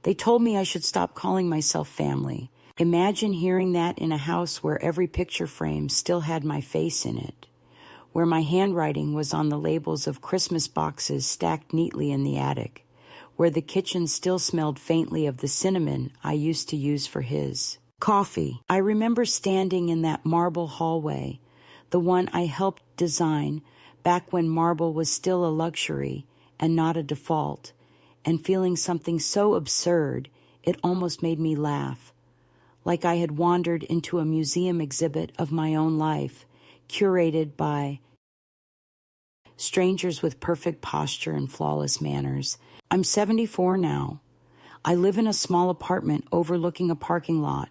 They told me I should stop calling myself family. Imagine hearing that in a house where every picture frame still had my face in it, where my handwriting was on the labels of Christmas boxes stacked neatly in the attic, where the kitchen still smelled faintly of the cinnamon I used to use for his. Coffee. I remember standing in that marble hallway, the one I helped design back when marble was still a luxury and not a default, and feeling something so absurd it almost made me laugh, like I had wandered into a museum exhibit of my own life, curated by strangers with perfect posture and flawless manners. I'm 74 now. I live in a small apartment overlooking a parking lot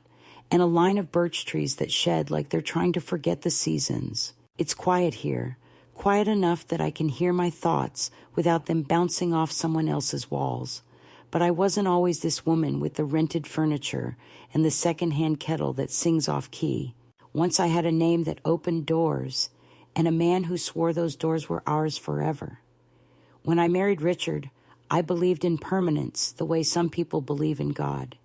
and a line of birch trees that shed like they're trying to forget the seasons. It's quiet here, quiet enough that I can hear my thoughts without them bouncing off someone else's walls. But I wasn't always this woman with the rented furniture and the second-hand kettle that sings off key. Once I had a name that opened doors, and a man who swore those doors were ours forever. When I married Richard, I believed in permanence the way some people believe in God.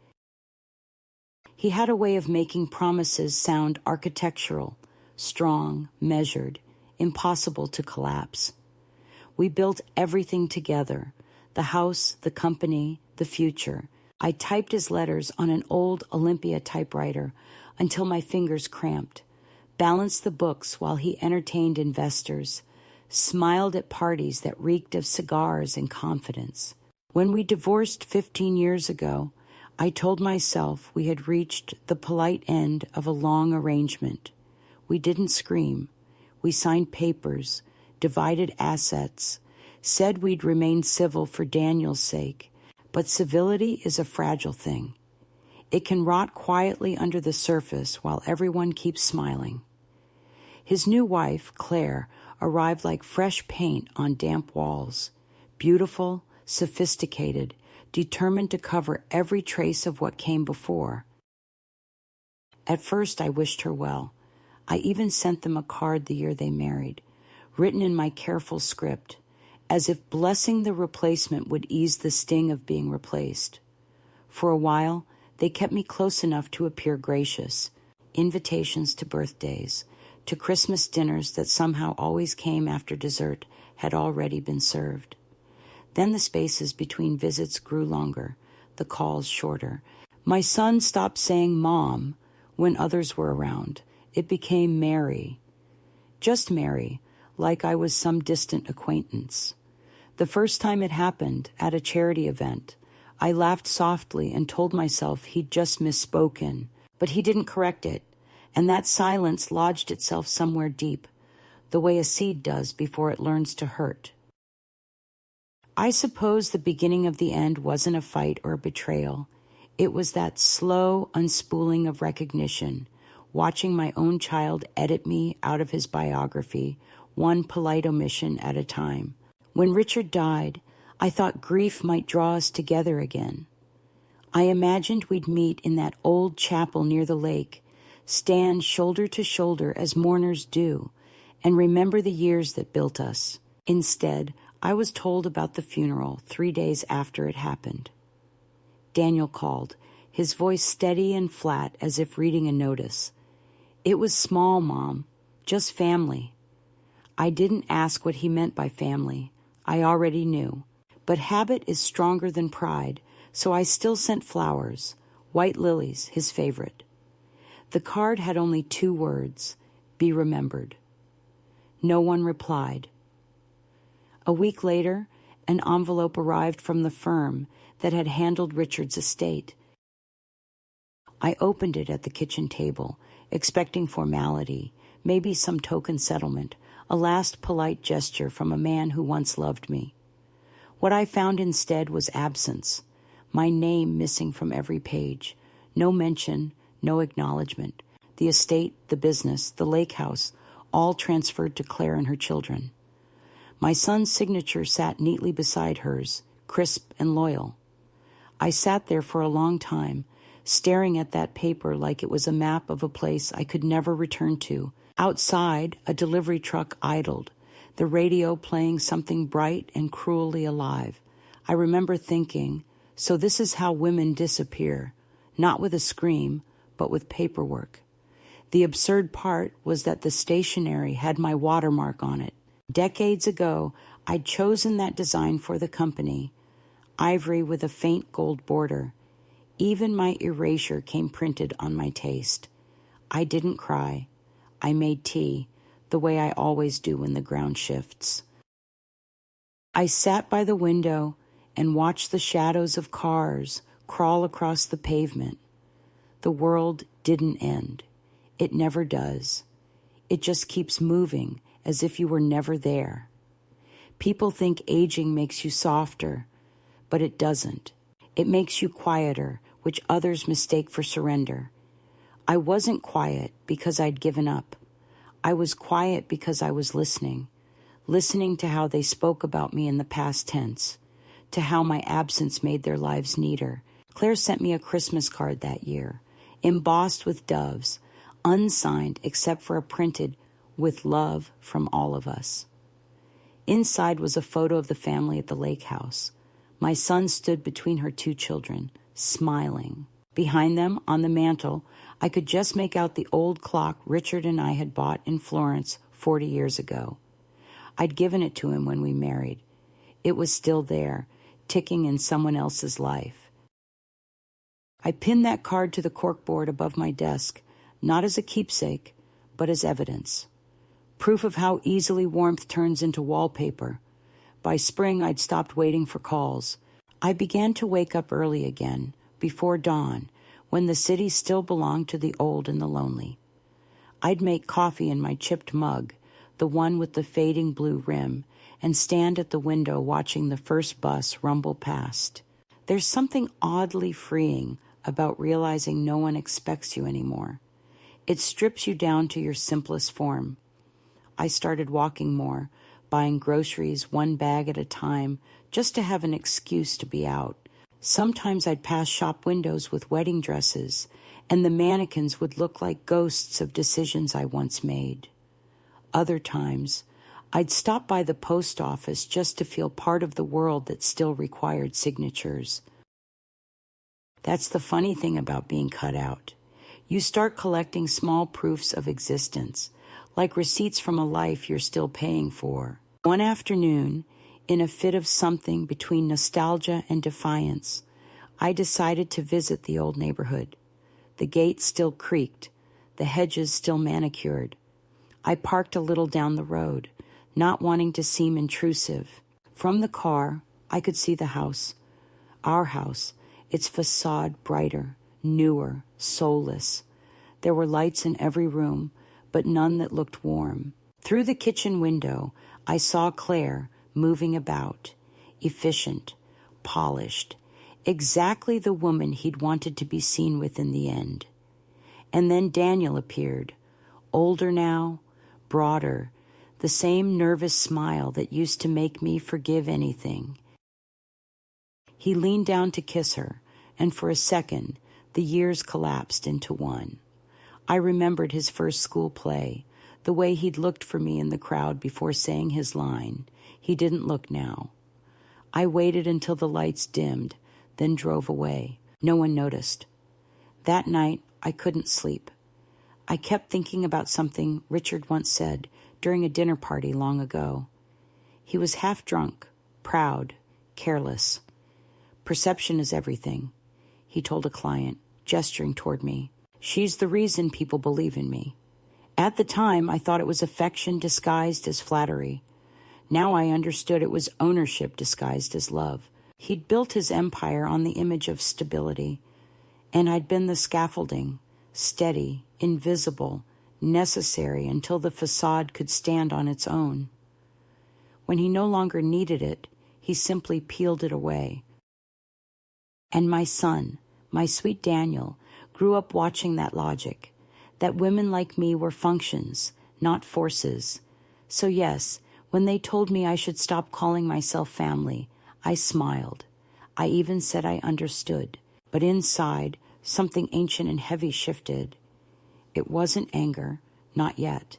He had a way of making promises sound architectural, strong, measured, impossible to collapse. We built everything together, the house, the company, the future. I typed his letters on an old Olympia typewriter until my fingers cramped, balanced the books while he entertained investors, smiled at parties that reeked of cigars and confidence. When we divorced 15 years ago, I told myself we had reached the polite end of a long arrangement. We didn't scream. We signed papers, divided assets, said we'd remain civil for Daniel's sake. But civility is a fragile thing. It can rot quietly under the surface while everyone keeps smiling. His new wife, Claire, arrived like fresh paint on damp walls, beautiful, sophisticated, determined to cover every trace of what came before. At first, I wished her well. I even sent them a card the year they married, written in my careful script, as if blessing the replacement would ease the sting of being replaced. For a while, they kept me close enough to appear gracious. Invitations to birthdays, to Christmas dinners that somehow always came after dessert had already been served. Then the spaces between visits grew longer, the calls shorter. My son stopped saying Mom when others were around. It became Mary. Just Mary, like I was some distant acquaintance. The first time it happened, at a charity event, I laughed softly and told myself he'd just misspoken, but he didn't correct it, and that silence lodged itself somewhere deep, the way a seed does before it learns to hurt. I suppose the beginning of the end wasn't a fight or a betrayal. It was that slow unspooling of recognition, watching my own child edit me out of his biography, one polite omission at a time. When Richard died, I thought grief might draw us together again. I imagined we'd meet in that old chapel near the lake, stand shoulder to shoulder as mourners do, and remember the years that built us. Instead, I was told about the funeral 3 days after it happened. Daniel called, his voice steady and flat as if reading a notice. It was small, Mom, just family. I didn't ask what he meant by family. I already knew. But habit is stronger than pride, so I still sent flowers, white lilies, his favorite. The card had only 2 words, be remembered. No one replied. A week later, an envelope arrived from the firm that had handled Richard's estate. I opened it at the kitchen table, expecting formality, maybe some token settlement, a last polite gesture from a man who once loved me. What I found instead was absence, my name missing from every page, no mention, no acknowledgement. The estate, the business, the lake house, all transferred to Claire and her children. My son's signature sat neatly beside hers, crisp and loyal. I sat there for a long time, staring at that paper like it was a map of a place I could never return to. Outside, a delivery truck idled, the radio playing something bright and cruelly alive. I remember thinking, So this is how women disappear, not with a scream, but with paperwork. The absurd part was that the stationery had my watermark on it. Decades ago, I'd chosen that design for the company, ivory with a faint gold border. Even my erasure came printed on my taste. I didn't cry. I made tea, the way I always do when the ground shifts. I sat by the window and watched the shadows of cars crawl across the pavement. The world didn't end. It never does. It just keeps moving as if you were never there. People think aging makes you softer, but it doesn't. It makes you quieter, which others mistake for surrender. I wasn't quiet because I'd given up. I was quiet because I was listening to how they spoke about me in the past tense, to how my absence made their lives neater. Claire sent me a Christmas card that year, embossed with doves, unsigned except for a printed "with love from all of us." Inside was a photo of the family at the lake house. My son stood between her two children, smiling. Behind them, on the mantel, I could just make out the old clock Richard and I had bought in Florence 40 years ago. I'd given it to him when we married. It was still there, ticking in someone else's life. I pinned that card to the corkboard above my desk, not as a keepsake, but as evidence. Proof of how easily warmth turns into wallpaper. By spring, I'd stopped waiting for calls. I began to wake up early again, before dawn, when the city still belonged to the old and the lonely. I'd make coffee in my chipped mug, the one with the fading blue rim, and stand at the window watching the first bus rumble past. There's something oddly freeing about realizing no one expects you anymore. It strips you down to your simplest form. I started walking more, buying groceries one bag at a time, just to have an excuse to be out. Sometimes I'd pass shop windows with wedding dresses, and the mannequins would look like ghosts of decisions I once made. Other times, I'd stop by the post office just to feel part of the world that still required signatures. That's the funny thing about being cut out. You start collecting small proofs of existence, like receipts from a life you're still paying for. One afternoon, in a fit of something between nostalgia and defiance, I decided to visit the old neighborhood. The gate still creaked, the hedges still manicured. I parked a little down the road, not wanting to seem intrusive. From the car, I could see the house. Our house, its facade brighter, newer, soulless. There were lights in every room, but none that looked warm. Through the kitchen window, I saw Claire moving about, efficient, polished, exactly the woman he'd wanted to be seen with in the end. And then Daniel appeared, older now, broader, the same nervous smile that used to make me forgive anything. He leaned down to kiss her, and for a second, the years collapsed into one. I remembered his first school play, the way he'd looked for me in the crowd before saying his line. He didn't look now. I waited until the lights dimmed, then drove away. No one noticed. That night, I couldn't sleep. I kept thinking about something Richard once said during a dinner party long ago. He was half drunk, proud, careless. "Perception is everything," he told a client, gesturing toward me. "She's the reason people believe in me." At the time, I thought it was affection disguised as flattery. Now I understood it was ownership disguised as love. He'd built his empire on the image of stability, and I'd been the scaffolding, steady, invisible, necessary until the facade could stand on its own. When he no longer needed it, he simply peeled it away. And my son, my sweet Daniel, grew up watching that logic, that women like me were functions, not forces. So yes, when they told me I should stop calling myself family, I smiled. I even said I understood. But inside, something ancient and heavy shifted. It wasn't anger, not yet.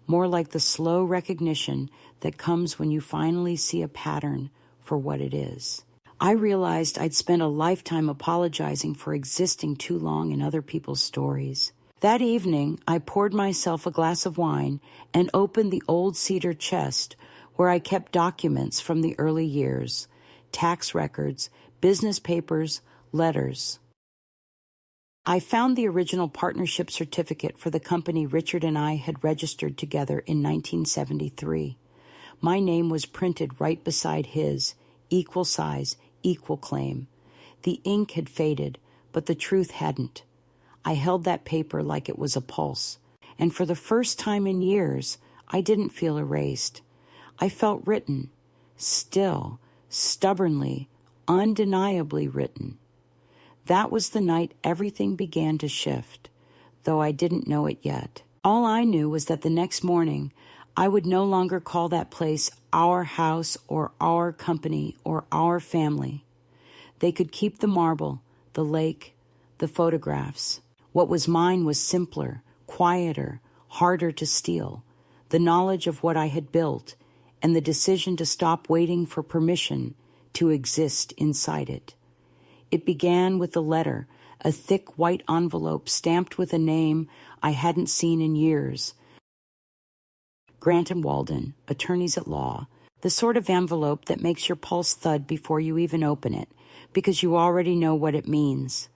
More like the slow recognition that comes when you finally see a pattern for what it is. I realized I'd spent a lifetime apologizing for existing too long in other people's stories. That evening, I poured myself a glass of wine and opened the old cedar chest where I kept documents from the early years, tax records, business papers, letters. I found the original partnership certificate for the company Richard and I had registered together in 1973. My name was printed right beside his, equal size, equal claim. The ink had faded, but the truth hadn't. I held that paper like it was a pulse, and for the first time in years, I didn't feel erased. I felt written, still, stubbornly, undeniably written. That was the night everything began to shift, though I didn't know it yet. All I knew was that the next morning, I would no longer call that place our house or our company or our family. They could keep the marble, the lake, the photographs. What was mine was simpler, quieter, harder to steal. The knowledge of what I had built and the decision to stop waiting for permission to exist inside it. It began with a letter, a thick white envelope stamped with a name I hadn't seen in years. Grant and Walden, attorneys at law, the sort of envelope that makes your pulse thud before you even open it, because you already know what it means.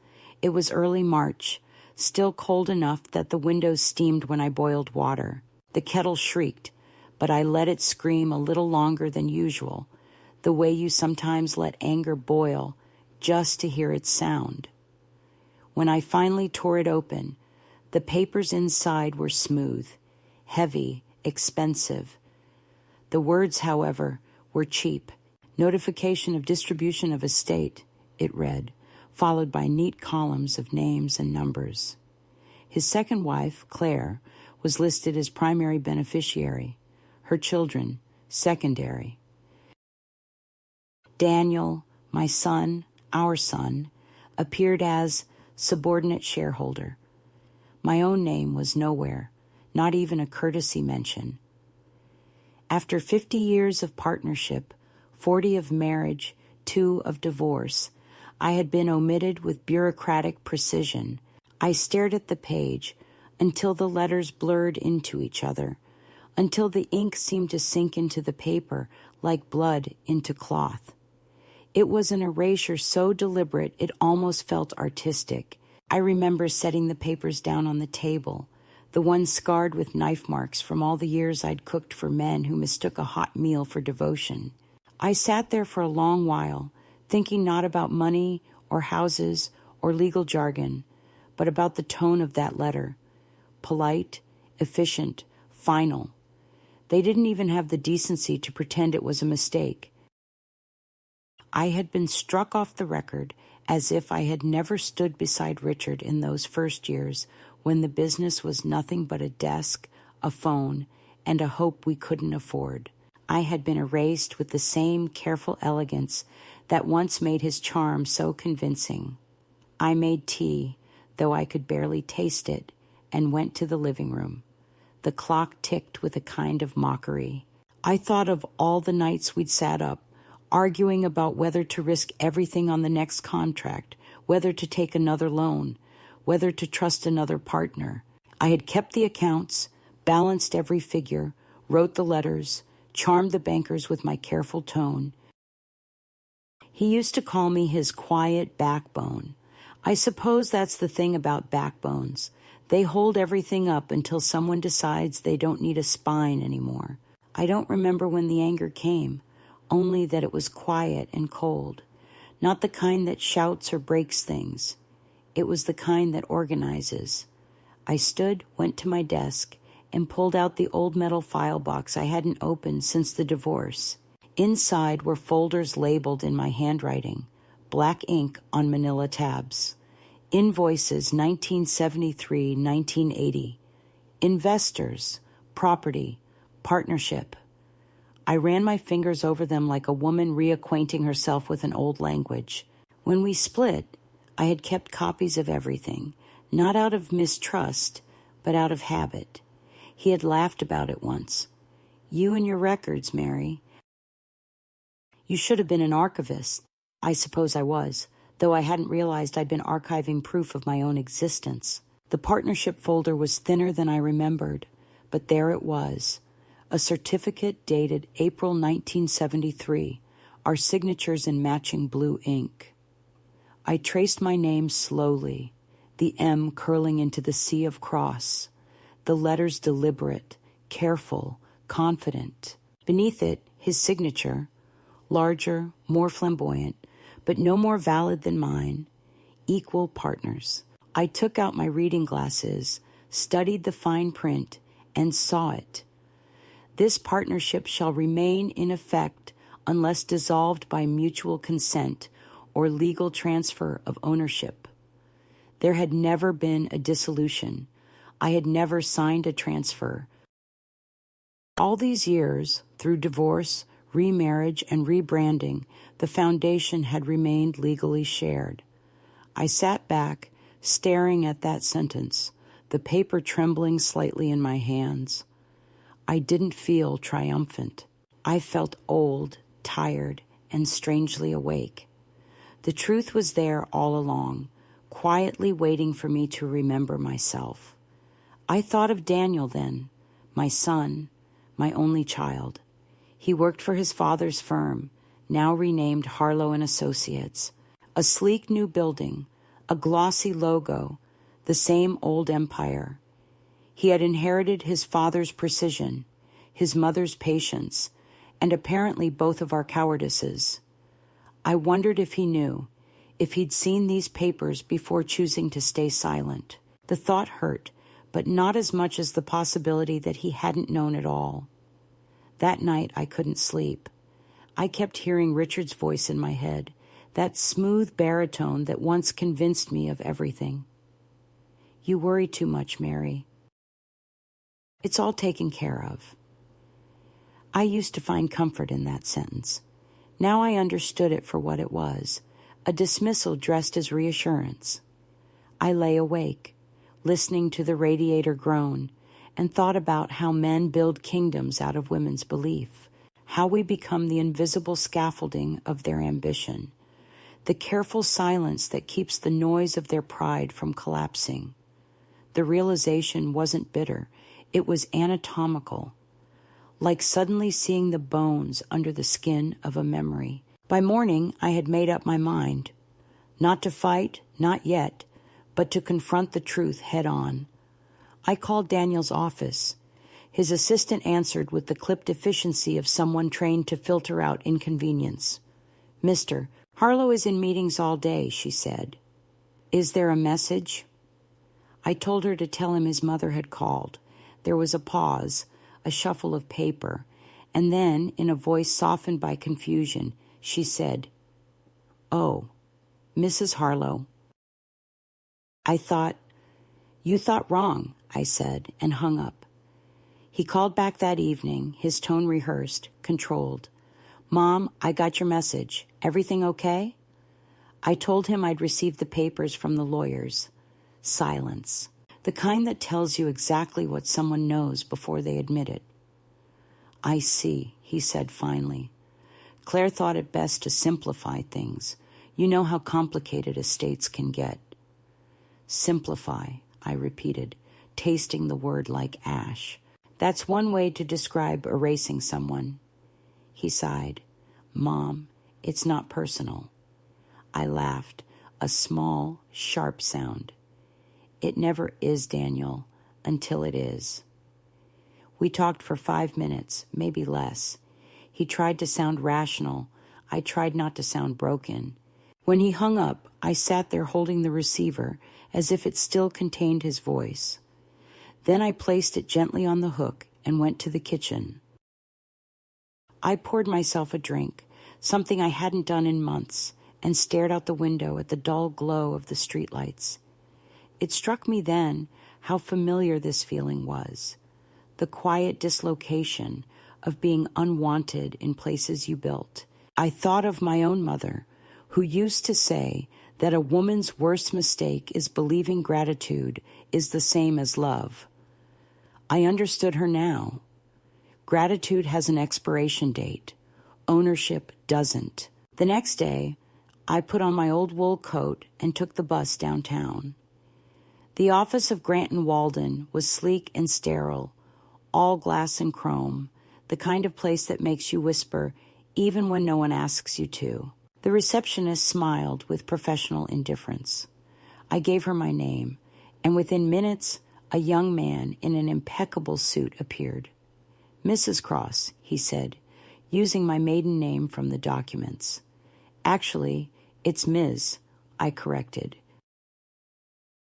It was early March, still cold enough that the windows steamed when I boiled water. The kettle shrieked, but I let it scream a little longer than usual, the way you sometimes let anger boil, just to hear its sound. When I finally tore it open, the papers inside were smooth, heavy, expensive. The words, however, were cheap. Notification of distribution of estate, it read, followed by neat columns of names and numbers. His second wife, Claire, was listed as primary beneficiary, her children, secondary. Daniel, my son, our son, appeared as subordinate shareholder. My own name was nowhere, not even a courtesy mention. After 50 years of partnership, 40 of marriage, 2 of divorce, I had been omitted with bureaucratic precision. I stared at the page until the letters blurred into each other, until the ink seemed to sink into the paper like blood into cloth. It was an erasure so deliberate it almost felt artistic. I remember setting the papers down on the table, the ones scarred with knife marks from all the years I'd cooked for men who mistook a hot meal for devotion. I sat there for a long while, thinking not about money or houses or legal jargon, but about the tone of that letter. Polite, efficient, final. They didn't even have the decency to pretend it was a mistake. I had been struck off the record as if I had never stood beside Richard in those first years when the business was nothing but a desk, a phone, and a hope we couldn't afford. I had been erased with the same careful elegance that once made his charm so convincing. I made tea, though I could barely taste it, and went to the living room. The clock ticked with a kind of mockery. I thought of all the nights we'd sat up, arguing about whether to risk everything on the next contract, whether to take another loan, whether to trust another partner. I had kept the accounts, balanced every figure, wrote the letters, charmed the bankers with my careful tone. He used to call me his quiet backbone. I suppose that's the thing about backbones. They hold everything up until someone decides they don't need a spine anymore. I don't remember when the anger came, only that it was quiet and cold, not the kind that shouts or breaks things. It was the kind that organizes. I stood, went to my desk, and pulled out the old metal file box I hadn't opened since the divorce. Inside were folders labeled in my handwriting, black ink on manila tabs. Invoices 1973-1980. Investors, property, partnership. I ran my fingers over them like a woman reacquainting herself with an old language. When we split, I had kept copies of everything, not out of mistrust, but out of habit. He had laughed about it once. You and your records, Mary. You should have been an archivist. I suppose I was, though I hadn't realized I'd been archiving proof of my own existence. The partnership folder was thinner than I remembered, but there it was, a certificate dated April 1973, our signatures in matching blue ink. I traced my name slowly, the M curling into the C of cross, the letters deliberate, careful, confident. Beneath it, his signature, larger, more flamboyant, but no more valid than mine, equal partners. I took out my reading glasses, studied the fine print, and saw it. This partnership shall remain in effect unless dissolved by mutual consent or legal transfer of ownership. There had never been a dissolution. I had never signed a transfer. All these years, through divorce, remarriage, and rebranding, the foundation had remained legally shared. I sat back, staring at that sentence, the paper trembling slightly in my hands. I didn't feel triumphant. I felt old, tired, and strangely awake. The truth was there all along, quietly waiting for me to remember myself. I thought of Daniel then, my son, my only child. He worked for his father's firm, now renamed Harlow and Associates, a sleek new building, a glossy logo, the same old empire. He had inherited his father's precision, his mother's patience, and apparently both of our cowardices. I wondered if he knew, if he'd seen these papers before choosing to stay silent. The thought hurt, but not as much as the possibility that he hadn't known at all. That night I couldn't sleep. I kept hearing Richard's voice in my head, that smooth baritone that once convinced me of everything. You worry too much, Mary. It's all taken care of. I used to find comfort in that sentence. Now I understood it for what it was, a dismissal dressed as reassurance. I lay awake, listening to the radiator groan, and thought about how men build kingdoms out of women's belief, how we become the invisible scaffolding of their ambition, the careful silence that keeps the noise of their pride from collapsing. The realization wasn't bitter, it was anatomical, like suddenly seeing the bones under the skin of a memory. By morning, I had made up my mind, not to fight, not yet, but to confront the truth head on. I called Daniel's office. His assistant answered with the clipped efficiency of someone trained to filter out inconvenience. "Mr. Harlow is in meetings all day," she said. "Is there a message?" I told her to tell him his mother had called. There was a pause, a shuffle of paper, and then, in a voice softened by confusion, she said, "Oh, Mrs. Harlow." I thought, "You thought wrong," I said, and hung up. He called back that evening, his tone rehearsed, controlled. "Mom, I got your message. Everything okay?" I told him I'd received the papers from the lawyers. Silence. The kind that tells you exactly what someone knows before they admit it. "I see," he said finally. Claire thought it best to simplify things. You know how complicated estates can get. "Simplify," I repeated, tasting the word like ash. "That's one way to describe erasing someone." He sighed. "Mom, it's not personal." I laughed, a small, sharp sound. "It never is, Daniel, until it is." We talked for 5 minutes, maybe less. He tried to sound rational. I tried not to sound broken. When he hung up, I sat there holding the receiver as if it still contained his voice. Then I placed it gently on the hook and went to the kitchen. I poured myself a drink, something I hadn't done in months, and stared out the window at the dull glow of the streetlights. It struck me then how familiar this feeling was, the quiet dislocation of being unwanted in places you built. I thought of my own mother, who used to say that a woman's worst mistake is believing gratitude is the same as love. I understood her now. Gratitude has an expiration date. Ownership doesn't. The next day, I put on my old wool coat and took the bus downtown. The office of Grant & Walden was sleek and sterile, all glass and chrome, the kind of place that makes you whisper even when no one asks you to. The receptionist smiled with professional indifference. I gave her my name, and within minutes, a young man in an impeccable suit appeared. "Mrs. Cross," he said, using my maiden name from the documents. "Actually, it's Ms.," I corrected.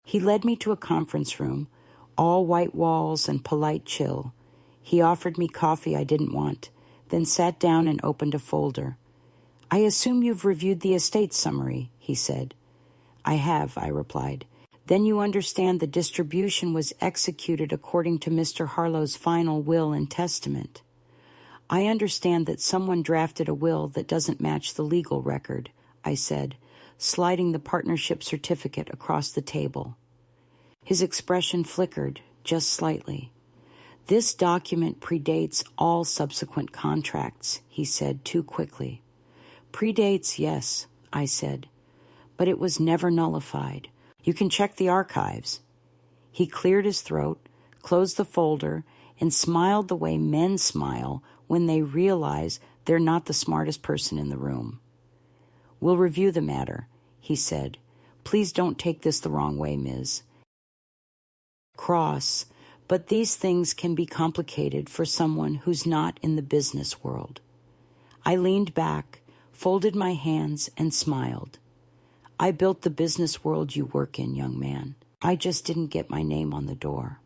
He led me to a conference room, all white walls and polite chill. He offered me coffee I didn't want, then sat down and opened a folder. "I assume you've reviewed the estate summary," he said. "I have," I replied. "Then you understand the distribution was executed according to Mr. Harlow's final will and testament." "I understand that someone drafted a will that doesn't match the legal record," I said, sliding the partnership certificate across the table. His expression flickered just slightly. "This document predates all subsequent contracts," he said too quickly. "Predates, yes," I said, "but it was never nullified. You can check the archives." He cleared his throat, closed the folder, and smiled the way men smile when they realize they're not the smartest person in the room. "We'll review the matter," he said. "Please don't take this the wrong way, Ms. Cross, but these things can be complicated for someone who's not in the business world." I leaned back, folded my hands, and smiled. "I built the business world you work in, young man. I just didn't get my name on the door."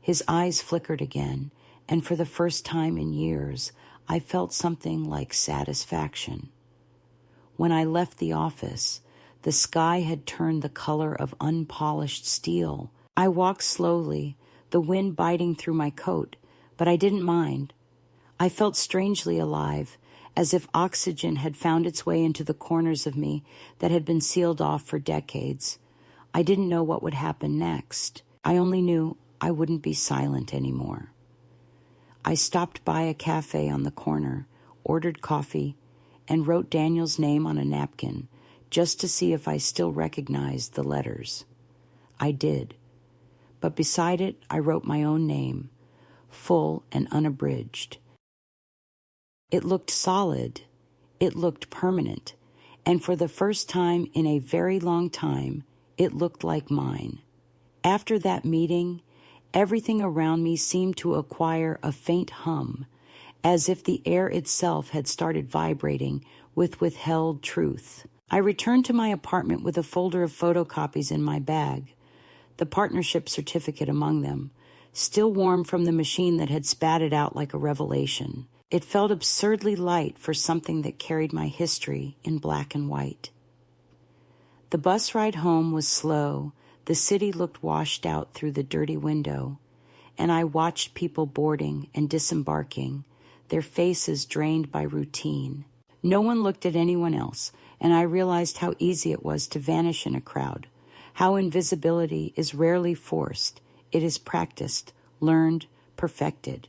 His eyes flickered again, and for the first time in years, I felt something like satisfaction. When I left the office, the sky had turned the color of unpolished steel. I walked slowly, the wind biting through my coat, but I didn't mind. I felt strangely alive, as if oxygen had found its way into the corners of me that had been sealed off for decades. I didn't know what would happen next. I only knew I wouldn't be silent anymore. I stopped by a cafe on the corner, ordered coffee, and wrote Daniel's name on a napkin just to see if I still recognized the letters. I did. But beside it, I wrote my own name, full and unabridged. It looked solid. It looked permanent. And for the first time in a very long time, it looked like mine. After that meeting, everything around me seemed to acquire a faint hum, as if the air itself had started vibrating with withheld truth. I returned to my apartment with a folder of photocopies in my bag, the partnership certificate among them, still warm from the machine that had spat it out like a revelation. It felt absurdly light for something that carried my history in black and white. The bus ride home was slow. The city looked washed out through the dirty window, and I watched people boarding and disembarking, their faces drained by routine. No one looked at anyone else, and I realized how easy it was to vanish in a crowd, how invisibility is rarely forced. It is practiced, learned, perfected.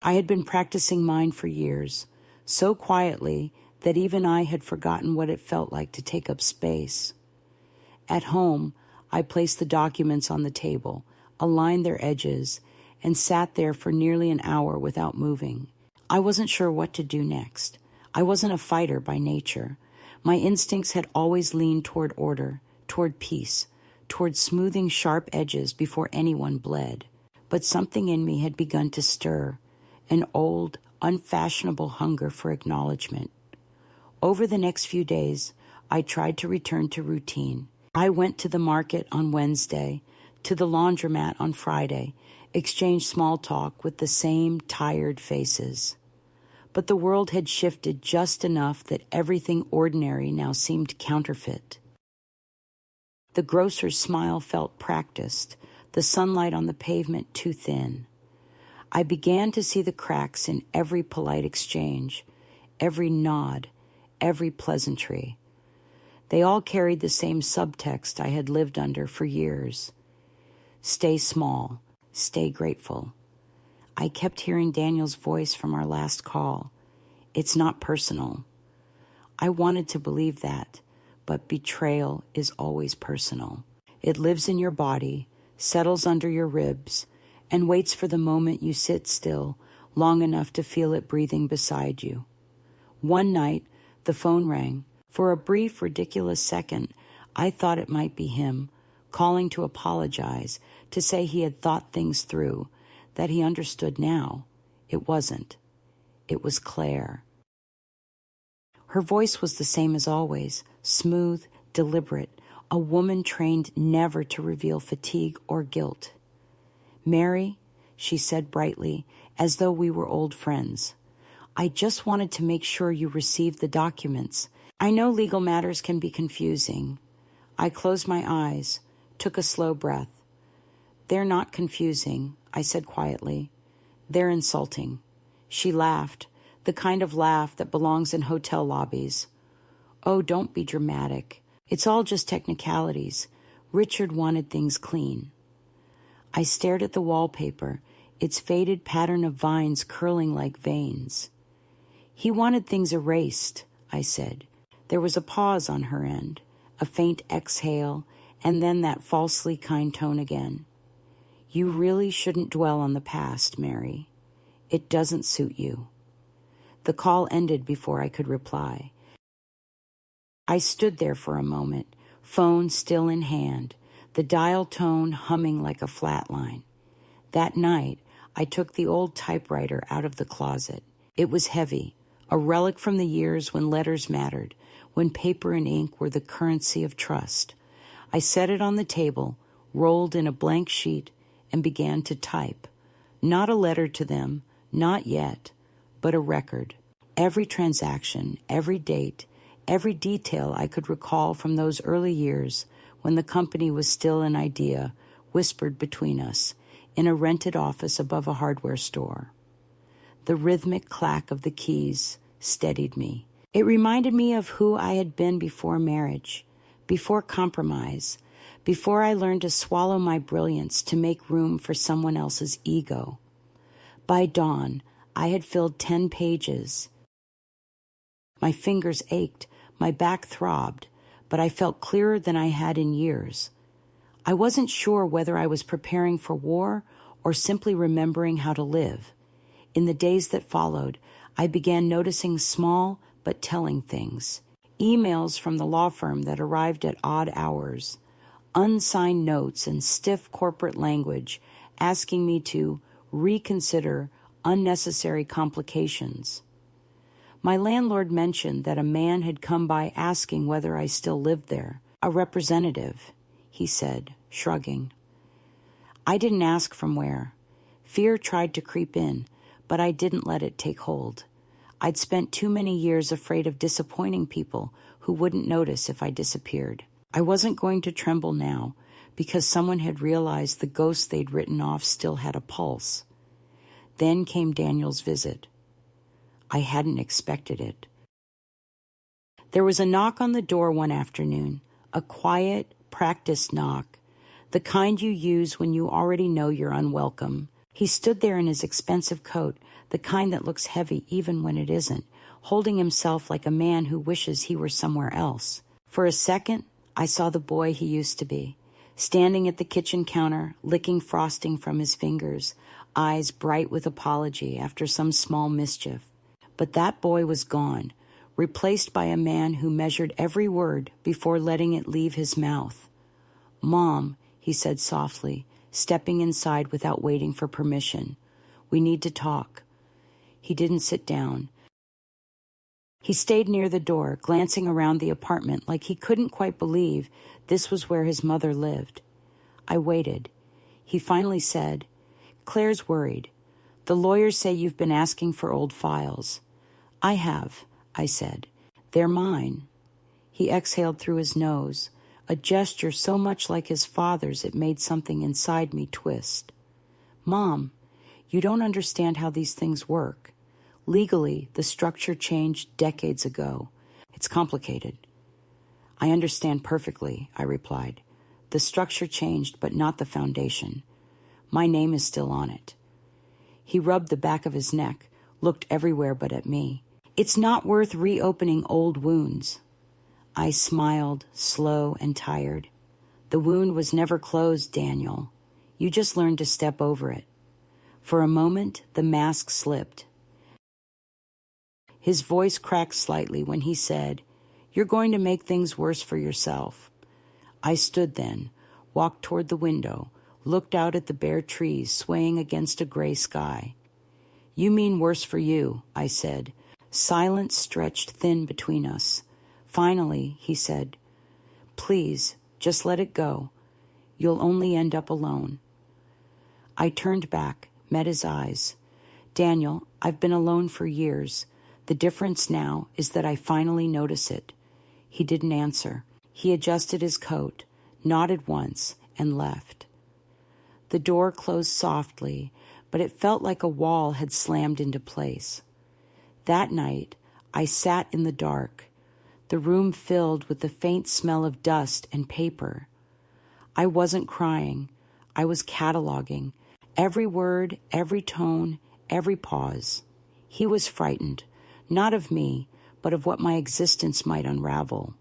I had been practicing mine for years, so quietly that even I had forgotten what it felt like to take up space. At home, I placed the documents on the table, aligned their edges, and sat there for nearly an hour without moving. I wasn't sure what to do next. I wasn't a fighter by nature. My instincts had always leaned toward order, toward peace, toward smoothing sharp edges before anyone bled. But something in me had begun to stir, an old, unfashionable hunger for acknowledgement. Over the next few days, I tried to return to routine. I went to the market on Wednesday, to the laundromat on Friday, exchanged small talk with the same tired faces. But the world had shifted just enough that everything ordinary now seemed counterfeit. The grocer's smile felt practiced, the sunlight on the pavement too thin. I began to see the cracks in every polite exchange, every nod, every pleasantry. They all carried the same subtext I had lived under for years. Stay small, stay grateful. I kept hearing Daniel's voice from our last call. It's not personal. I wanted to believe that, but betrayal is always personal. It lives in your body, settles under your ribs, and waits for the moment you sit still long enough to feel it breathing beside you. One night, the phone rang. For a brief, ridiculous second, I thought it might be him, calling to apologize, to say he had thought things through, that he understood now. It wasn't. It was Claire. Her voice was the same as always, smooth, deliberate, a woman trained never to reveal fatigue or guilt. "Mary," she said brightly, as though we were old friends, "I just wanted to make sure you received the documents. I know legal matters can be confusing." I closed my eyes, took a slow breath. "They're not confusing," I said quietly. "They're insulting." She laughed, the kind of laugh that belongs in hotel lobbies. "Oh, don't be dramatic. It's all just technicalities. Richard wanted things clean." I stared at the wallpaper, its faded pattern of vines curling like veins. "He wanted things erased," I said. There was a pause on her end, a faint exhale, and then that falsely kind tone again. "You really shouldn't dwell on the past, Mary. It doesn't suit you." The call ended before I could reply. I stood there for a moment, phone still in hand, the dial tone humming like a flat line. That night, I took the old typewriter out of the closet. It was heavy, a relic from the years when letters mattered, when paper and ink were the currency of trust. I set it on the table, rolled in a blank sheet, and began to type. Not a letter to them, not yet, but a record. Every transaction, every date, every detail I could recall from those early years when the company was still an idea, whispered between us, in a rented office above a hardware store. The rhythmic clack of the keys steadied me. It reminded me of who I had been before marriage, before compromise, before I learned to swallow my brilliance to make room for someone else's ego. By dawn, I had filled 10 pages. My fingers ached, my back throbbed, but I felt clearer than I had in years. I wasn't sure whether I was preparing for war or simply remembering how to live. In the days that followed, I began noticing small but telling things. Emails from the law firm that arrived at odd hours, unsigned notes and stiff corporate language asking me to reconsider unnecessary complications. My landlord mentioned that a man had come by asking whether I still lived there. "A representative," he said, shrugging. I didn't ask from where. Fear tried to creep in, but I didn't let it take hold. I'd spent too many years afraid of disappointing people who wouldn't notice if I disappeared. I wasn't going to tremble now, because someone had realized the ghost they'd written off still had a pulse. Then came Daniel's visit. I hadn't expected it. There was a knock on the door one afternoon, a quiet, practiced knock, the kind you use when you already know you're unwelcome. He stood there in his expensive coat, the kind that looks heavy even when it isn't, holding himself like a man who wishes he were somewhere else. For a second, I saw the boy he used to be, standing at the kitchen counter, licking frosting from his fingers, eyes bright with apology after some small mischief. But that boy was gone, replaced by a man who measured every word before letting it leave his mouth. "Mom," he said softly, stepping inside without waiting for permission. "We need to talk." He didn't sit down. He stayed near the door, glancing around the apartment like he couldn't quite believe this was where his mother lived. I waited. He finally said, "Claire's worried. The lawyers say you've been asking for old files." "I have," I said. "They're mine." He exhaled through his nose, a gesture so much like his father's it made something inside me twist. "Mom, you don't understand how these things work. Legally, the structure changed decades ago. It's complicated." "I understand perfectly," I replied. "The structure changed, but not the foundation. My name is still on it." He rubbed the back of his neck, looked everywhere but at me. It's not worth reopening old wounds. I smiled, slow and tired. The wound was never closed, Daniel. You just learned to step over it. For a moment, the mask slipped. His voice cracked slightly when he said, "You're going to make things worse for yourself." I stood then, walked toward the window, looked out at the bare trees swaying against a gray sky. "You mean worse for you," I said. Silence stretched thin between us. Finally, he said, "Please, just let it go. You'll only end up alone." I turned back, met his eyes. "Daniel, I've been alone for years. The difference now is that I finally notice it." He didn't answer. He adjusted his coat, nodded once, and left. The door closed softly, but it felt like a wall had slammed into place. That night, I sat in the dark, the room filled with the faint smell of dust and paper. I wasn't crying. I was cataloging every word, every tone, every pause. He was frightened, not of me, but of what my existence might unravel.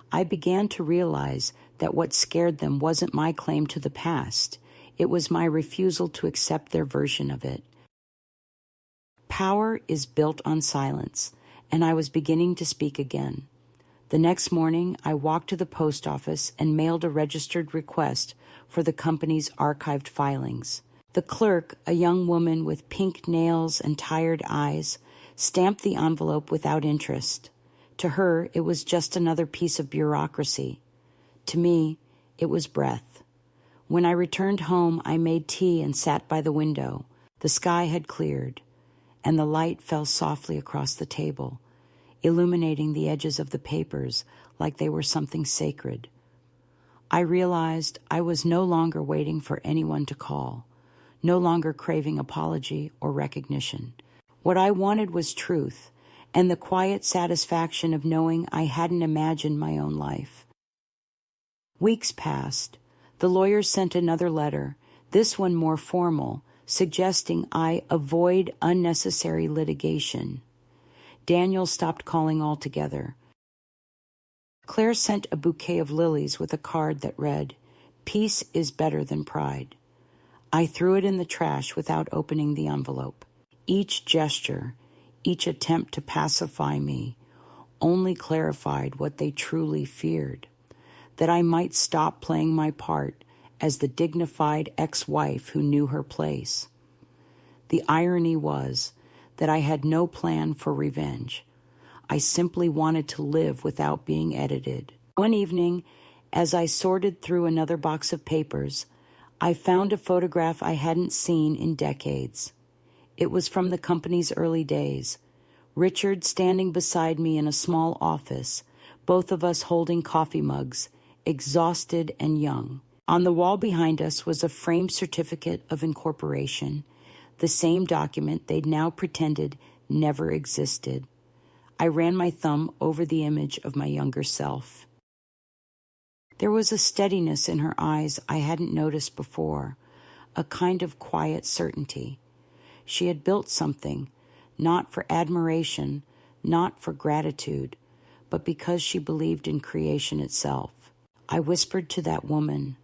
I began to realize that what scared them wasn't my claim to the past. It was my refusal to accept their version of it. Power is built on silence, and I was beginning to speak again. The next morning, I walked to the post office and mailed a registered request for the company's archived filings. The clerk, a young woman with pink nails and tired eyes, stamped the envelope without interest. To her, it was just another piece of bureaucracy. To me, it was breath. When I returned home, I made tea and sat by the window. The sky had cleared, and the light fell softly across the table, illuminating the edges of the papers like they were something sacred. I realized I was no longer waiting for anyone to call, no longer craving apology or recognition. What I wanted was truth, and the quiet satisfaction of knowing I hadn't imagined my own life. Weeks passed. The lawyer sent another letter, this one more formal, suggesting I avoid unnecessary litigation. Daniel stopped calling altogether. Claire sent a bouquet of lilies with a card that read, "Peace is better than pride." I threw it in the trash without opening the envelope. Each gesture, each attempt to pacify me, only clarified what they truly feared, that I might stop playing my part as the dignified ex-wife who knew her place. The irony was that I had no plan for revenge. I simply wanted to live without being edited. One evening, as I sorted through another box of papers, I found a photograph I hadn't seen in decades. It was from the company's early days. Richard standing beside me in a small office, both of us holding coffee mugs, exhausted and young. On the wall behind us was a framed certificate of incorporation, the same document they'd now pretended never existed. I ran my thumb over the image of my younger self. There was a steadiness in her eyes I hadn't noticed before, a kind of quiet certainty. She had built something, not for admiration, not for gratitude, but because she believed in creation itself. I whispered to that woman,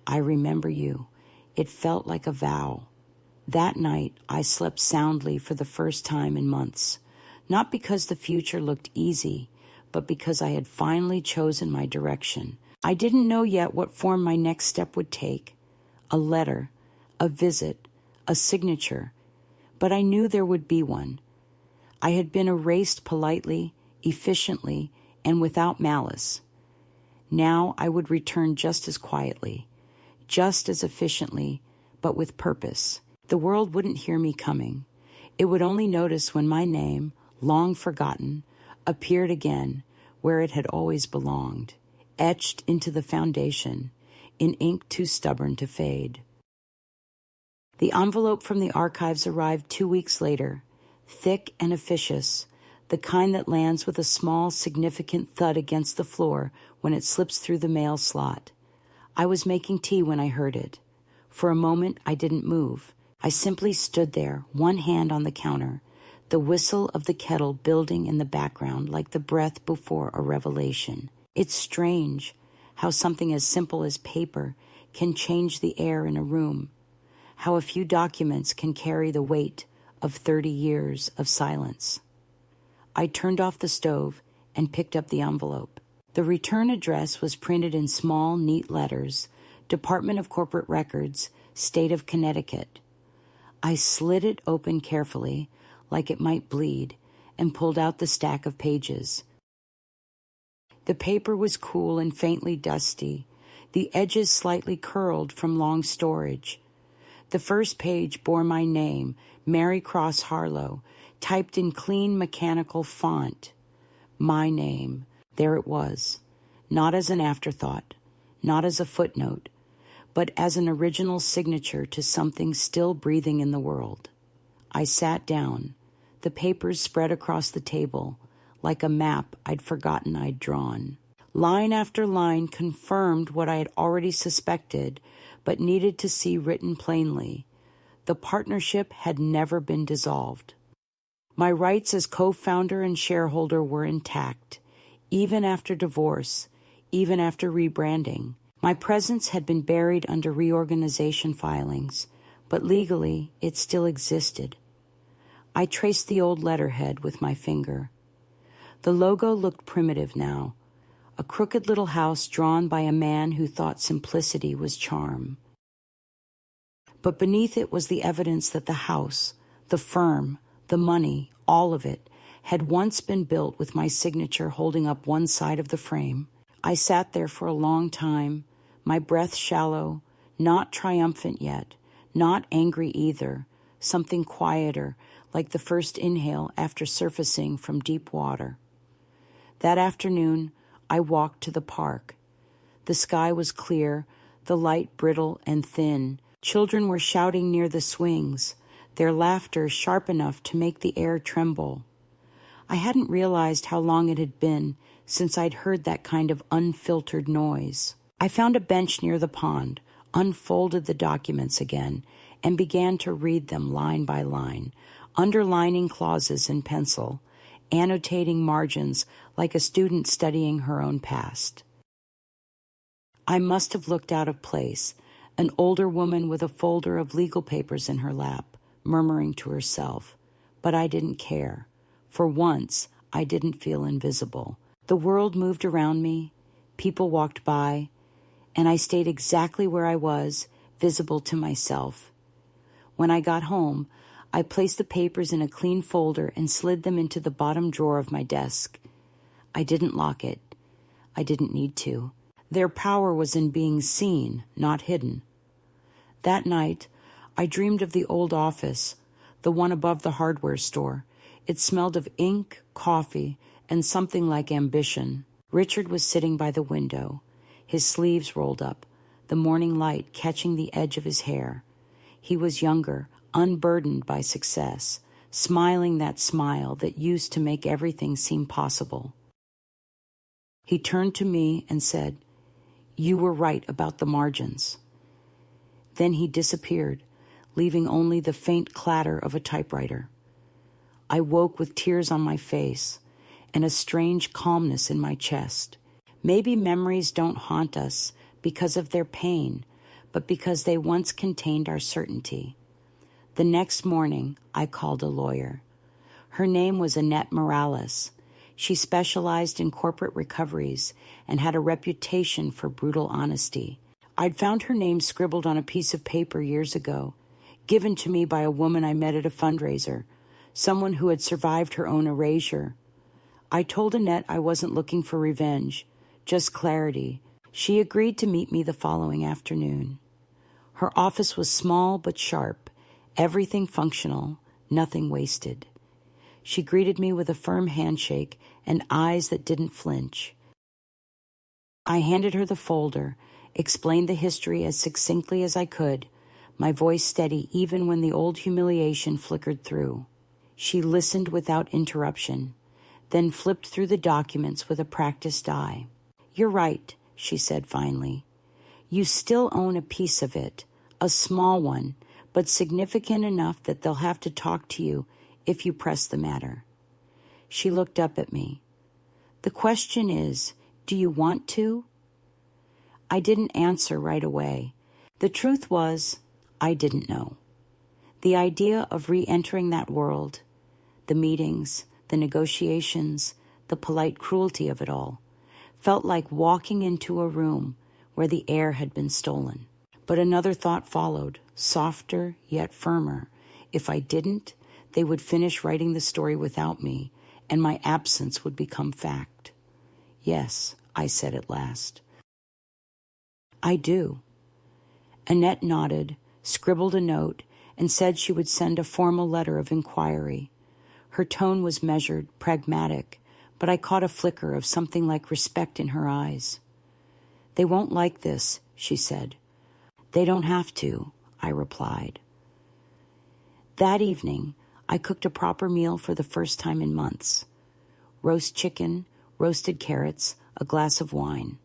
"I remember you." It felt like a vow. That night, I slept soundly for the first time in months, not because the future looked easy, but because I had finally chosen my direction. I didn't know yet what form my next step would take, a letter, a visit, a signature, but I knew there would be one. I had been erased politely, efficiently, and without malice. Now I would return just as quietly, just as efficiently, but with purpose. The world wouldn't hear me coming. It would only notice when my name, long forgotten, appeared again where it had always belonged, etched into the foundation, in ink too stubborn to fade. The envelope from the archives arrived 2 weeks later, thick and officious, the kind that lands with a small, significant thud against the floor when it slips through the mail slot. I was making tea when I heard it. For a moment, I didn't move. I simply stood there, one hand on the counter, the whistle of the kettle building in the background like the breath before a revelation. It's strange how something as simple as paper can change the air in a room, how a few documents can carry the weight of 30 years of silence. I turned off the stove and picked up the envelope. The return address was printed in small, neat letters, Department of Corporate Records, State of Connecticut. I slid it open carefully, like it might bleed, and pulled out the stack of pages. The paper was cool and faintly dusty, the edges slightly curled from long storage. The first page bore my name, Mary Cross Harlow, typed in clean mechanical font. My name. There it was, not as an afterthought, not as a footnote, but as an original signature to something still breathing in the world. I sat down, the papers spread across the table, like a map I'd forgotten I'd drawn. Line after line confirmed what I had already suspected, but needed to see written plainly. The partnership had never been dissolved. My rights as co-founder and shareholder were intact, even after divorce, even after rebranding. My presence had been buried under reorganization filings, but legally it still existed. I traced the old letterhead with my finger. The logo looked primitive now, a crooked little house drawn by a man who thought simplicity was charm. But beneath it was the evidence that the house, the firm, the money, all of it, had once been built with my signature holding up one side of the frame. I sat there for a long time, my breath shallow, not triumphant yet, not angry either, something quieter, like the first inhale after surfacing from deep water. That afternoon, I walked to the park. The sky was clear, the light brittle and thin. Children were shouting near the swings, their laughter sharp enough to make the air tremble. I hadn't realized how long it had been since I'd heard that kind of unfiltered noise. I found a bench near the pond, unfolded the documents again, and began to read them line by line, underlining clauses in pencil, annotating margins like a student studying her own past. I must have looked out of place, an older woman with a folder of legal papers in her lap, murmuring to herself, but I didn't care. For once, I didn't feel invisible. The world moved around me, people walked by, and I stayed exactly where I was, visible to myself. When I got home, I placed the papers in a clean folder and slid them into the bottom drawer of my desk. I didn't lock it. I didn't need to. Their power was in being seen, not hidden. That night, I dreamed of the old office, the one above the hardware store. It smelled of ink, coffee, and something like ambition. Richard was sitting by the window, his sleeves rolled up, the morning light catching the edge of his hair. He was younger, unburdened by success, smiling that smile that used to make everything seem possible. He turned to me and said, "You were right about the margins." Then he disappeared, leaving only the faint clatter of a typewriter. I woke with tears on my face and a strange calmness in my chest. Maybe memories don't haunt us because of their pain, but because they once contained our certainty. The next morning, I called a lawyer. Her name was Annette Morales. She specialized in corporate recoveries and had a reputation for brutal honesty. I'd found her name scribbled on a piece of paper years ago, given to me by a woman I met at a fundraiser, someone who had survived her own erasure. I told Annette I wasn't looking for revenge, just clarity. She agreed to meet me the following afternoon. Her office was small but sharp, everything functional, nothing wasted. She greeted me with a firm handshake and eyes that didn't flinch. I handed her the folder, explained the history as succinctly as I could, my voice steady even when the old humiliation flickered through. She listened without interruption, then flipped through the documents with a practiced eye. "You're right," she said finally. "You still own a piece of it, a small one, but significant enough that they'll have to talk to you if you press the matter. She looked up at me. The question is, do you want to? I didn't answer right away. The truth was, I didn't know. The idea of re-entering that world, the meetings, the negotiations, the polite cruelty of it all, felt like walking into a room where the air had been stolen. But another thought followed, softer yet firmer. If I didn't, they would finish writing the story without me, and my absence would become fact. Yes, I said at last. I do. Annette nodded, scribbled a note, and said she would send a formal letter of inquiry. Her tone was measured, pragmatic, but I caught a flicker of something like respect in her eyes. They won't like this, she said. They don't have to, I replied. That evening, I cooked a proper meal for the first time in months. Roast chicken, roasted carrots, a glass of wine.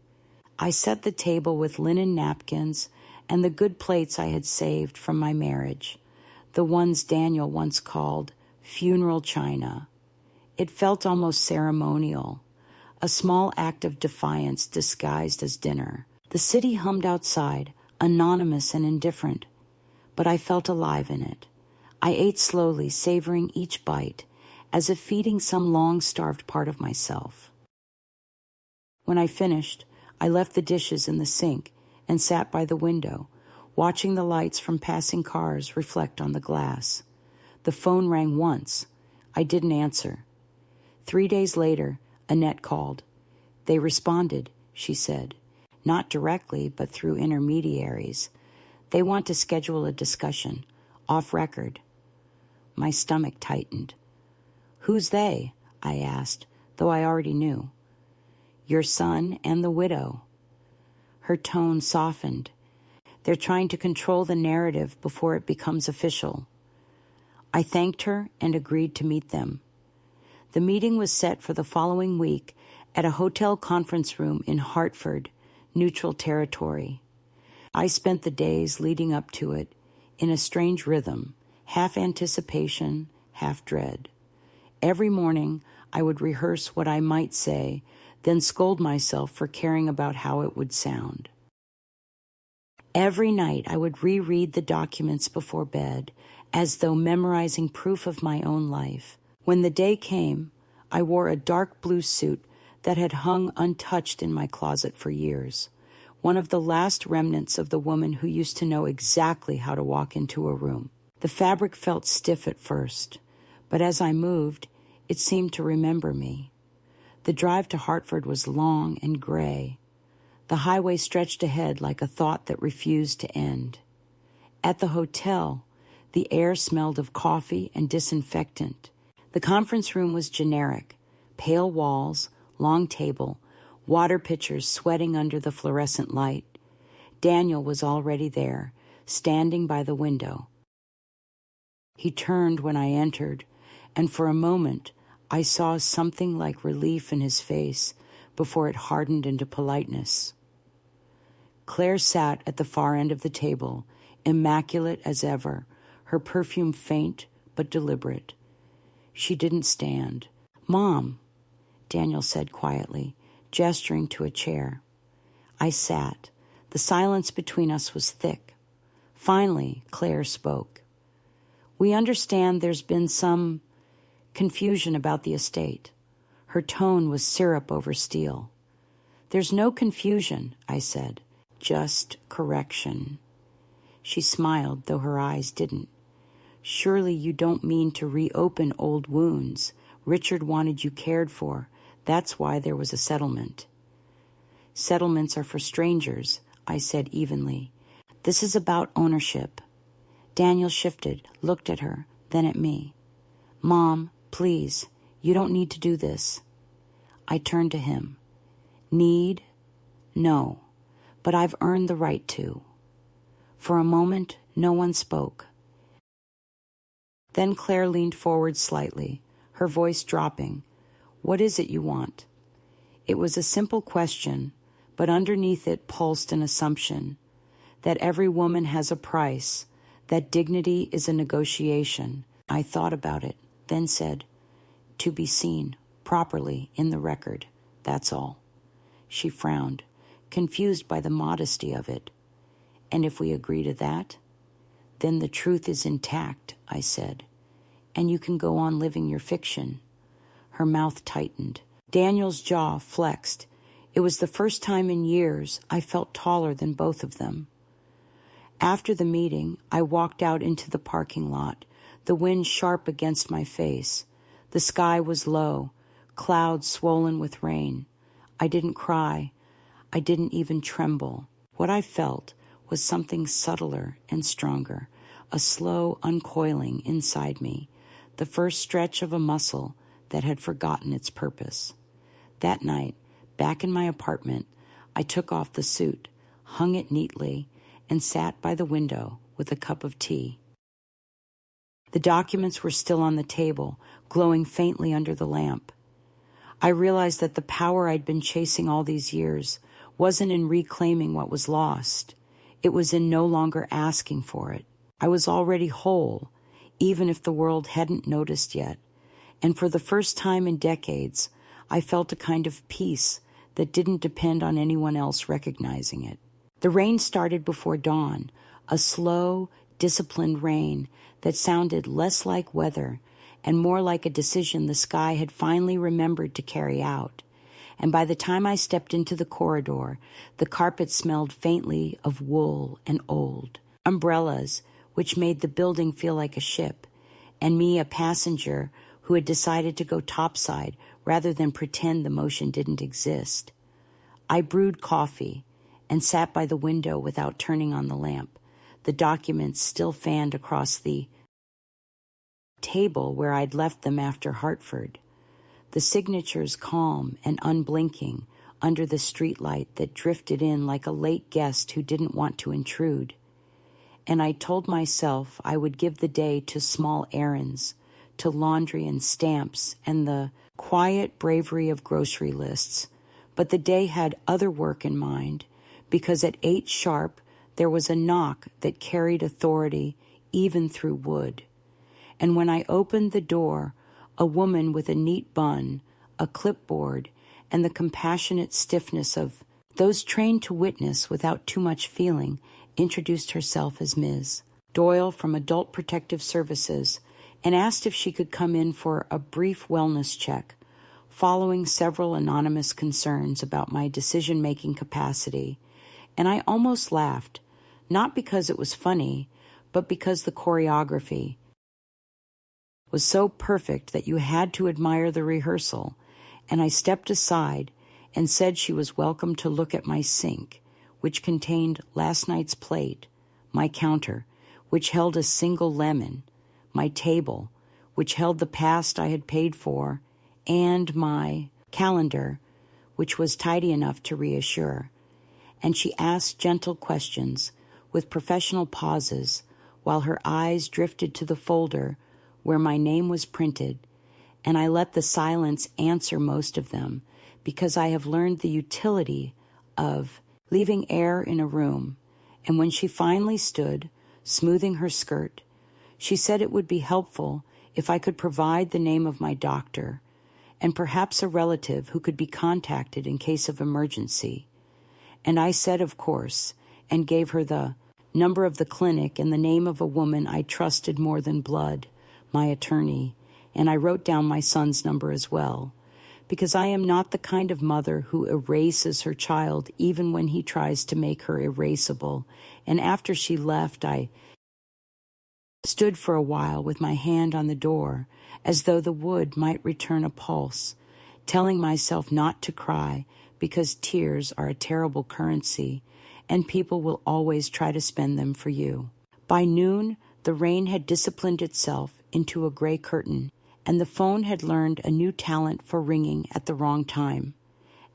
I set the table with linen napkins and the good plates I had saved from my marriage, the ones Daniel once called funeral china. It felt almost ceremonial, a small act of defiance disguised as dinner. The city hummed outside, anonymous and indifferent, but I felt alive in it. I ate slowly, savoring each bite, as if feeding some long-starved part of myself. When I finished, I left the dishes in the sink and sat by the window, watching the lights from passing cars reflect on the glass. The phone rang once. I didn't answer. 3 days later, Annette called. They responded, she said. Not directly, but through intermediaries. They want to schedule a discussion, off record. My stomach tightened. Who's they? I asked, though I already knew. Your son and the widow. Her tone softened. They're trying to control the narrative before it becomes official. I thanked her and agreed to meet them. The meeting was set for the following week at a hotel conference room in Hartford, neutral territory. I spent the days leading up to it in a strange rhythm, half anticipation, half dread. Every morning, I would rehearse what I might say, then scold myself for caring about how it would sound. Every night, I would reread the documents before bed, as though memorizing proof of my own life. When the day came, I wore a dark blue suit that had hung untouched in my closet for years, one of the last remnants of the woman who used to know exactly how to walk into a room. The fabric felt stiff at first, but as I moved, it seemed to remember me. The drive to Hartford was long and gray. The highway stretched ahead like a thought that refused to end. At the hotel, the air smelled of coffee and disinfectant. The conference room was generic, pale walls, long table, water pitchers sweating under the fluorescent light. Daniel was already there, standing by the window. He turned when I entered, and for a moment I saw something like relief in his face before it hardened into politeness. Claire sat at the far end of the table, immaculate as ever, her perfume faint but deliberate. She didn't stand. "Mom," Daniel said quietly, gesturing to a chair. I sat. The silence between us was thick. Finally, Claire spoke. "We understand there's been some confusion about the estate." Her tone was syrup over steel. "There's no confusion," I said. "Just correction." She smiled, though her eyes didn't. "Surely you don't mean to reopen old wounds. Richard wanted you cared for. That's why there was a settlement." "Settlements are for strangers," I said evenly. "This is about ownership." Daniel shifted, looked at her, then at me. "Mom, please, you don't need to do this." I turned to him. "Need? No, but I've earned the right to." For a moment, no one spoke. Then Claire leaned forward slightly, her voice dropping. "What is it you want?" It was a simple question, but underneath it pulsed an assumption that every woman has a price, that dignity is a negotiation. I thought about it. then said, "To be seen properly in the record, that's all." She frowned, confused by the modesty of it. "And if we agree to that?" "Then the truth is intact," I said, "and you can go on living your fiction." Her mouth tightened. Daniel's jaw flexed. It was the first time in years I felt taller than both of them. After the meeting, I walked out into the parking lot, the wind sharp against my face. The sky was low, clouds swollen with rain. I didn't cry. I didn't even tremble. What I felt was something subtler and stronger, a slow uncoiling inside me, the first stretch of a muscle that had forgotten its purpose. That night, back in my apartment, I took off the suit, hung it neatly, and sat by the window with a cup of tea. The documents were still on the table, glowing faintly under the lamp. I realized that the power I'd been chasing all these years wasn't in reclaiming what was lost. It was in no longer asking for it. I was already whole, even if the world hadn't noticed yet. And for the first time in decades, I felt a kind of peace that didn't depend on anyone else recognizing it. The rain started before dawn, a slow, disciplined rain that sounded less like weather and more like a decision the sky had finally remembered to carry out. And by the time I stepped into the corridor, the carpet smelled faintly of wool and old. Umbrellas, which made the building feel like a ship, and me a passenger who had decided to go topside rather than pretend the motion didn't exist. I brewed coffee and sat by the window without turning on the lamp, the documents still fanned across the table where I'd left them after Hartford, the signatures calm and unblinking under the streetlight that drifted in like a late guest who didn't want to intrude. And I told myself I would give the day to small errands, to laundry and stamps and the quiet bravery of grocery lists. But the day had other work in mind, because at 8 sharp there was a knock that carried authority even through wood. And when I opened the door, a woman with a neat bun, a clipboard, and the compassionate stiffness of those trained to witness without too much feeling introduced herself as Ms. Doyle from Adult Protective Services and asked if she could come in for a brief wellness check, following several anonymous concerns about my decision-making capacity. And I almost laughed, not because it was funny, but because the choreography was so perfect that you had to admire the rehearsal, and I stepped aside and said she was welcome to look at my sink, which contained last night's plate, my counter, which held a single lemon, my table, which held the past I had paid for, and my calendar, which was tidy enough to reassure. And she asked gentle questions with professional pauses while her eyes drifted to the folder where my name was printed, and I let the silence answer most of them because I have learned the utility of leaving air in a room. And when she finally stood, smoothing her skirt, she said it would be helpful if I could provide the name of my doctor and perhaps a relative who could be contacted in case of emergency. And I said, of course, and gave her the number of the clinic and the name of a woman I trusted more than blood, my attorney, and I wrote down my son's number as well, because I am not the kind of mother who erases her child even when he tries to make her erasable. And after she left, I stood for a while with my hand on the door, as though the wood might return a pulse, telling myself not to cry because tears are a terrible currency, and people will always try to spend them for you. By noon, the rain had disciplined itself into a gray curtain, and the phone had learned a new talent for ringing at the wrong time.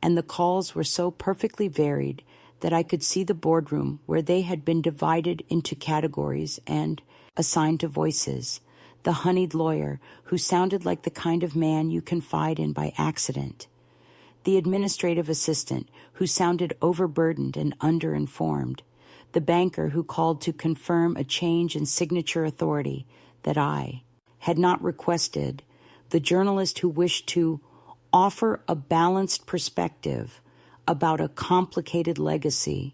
And the calls were so perfectly varied that I could see the boardroom where they had been divided into categories and assigned to voices. The honeyed lawyer who sounded like the kind of man you confide in by accident. The administrative assistant who sounded overburdened and underinformed. The banker who called to confirm a change in signature authority that I had not requested, the journalist who wished to offer a balanced perspective about a complicated legacy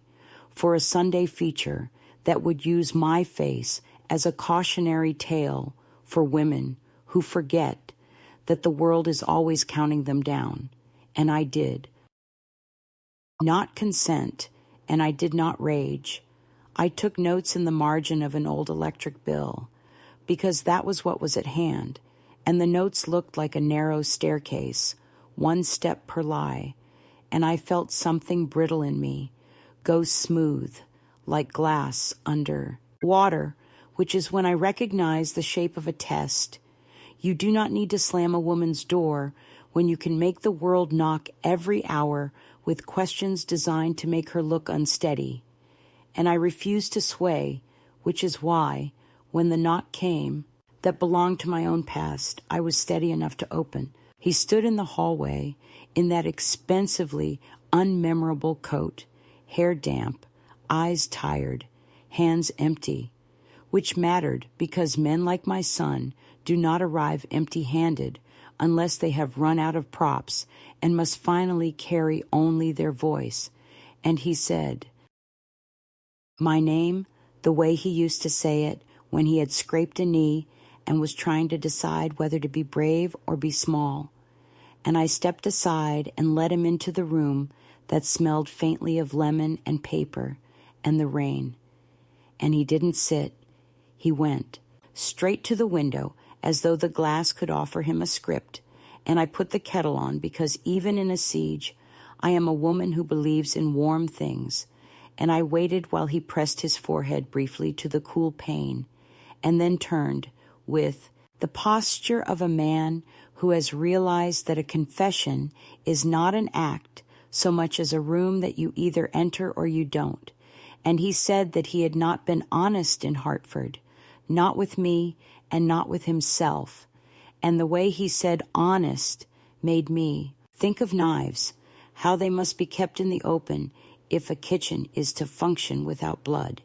for a Sunday feature that would use my face as a cautionary tale for women who forget that the world is always counting them down. And I did not consent, and I did not rage. I took notes in the margin of an old electric bill, because that was what was at hand, and the notes looked like a narrow staircase, one step per lie, and I felt something brittle in me go smooth, like glass under water, which is when I recognize the shape of a test. You do not need to slam a woman's door when you can make the world knock every hour with questions designed to make her look unsteady. And I refused to sway, which is why, when the knock came that belonged to my own past, I was steady enough to open. He stood in the hallway in that expensively unmemorable coat, hair damp, eyes tired, hands empty, which mattered because men like my son do not arrive empty-handed unless they have run out of props and must finally carry only their voice. And he said, my name, the way he used to say it when he had scraped a knee and was trying to decide whether to be brave or be small. And I stepped aside and led him into the room that smelled faintly of lemon and paper and the rain. And he didn't sit. He went straight to the window as though the glass could offer him a script, and I put the kettle on because even in a siege, I am a woman who believes in warm things, and I waited while he pressed his forehead briefly to the cool pane, and then turned with the posture of a man who has realized that a confession is not an act so much as a room that you either enter or you don't. And he said that he had not been honest in Hartford, not with me and not with himself. And the way he said honest made me think of knives, how they must be kept in the open if a kitchen is to function without blood.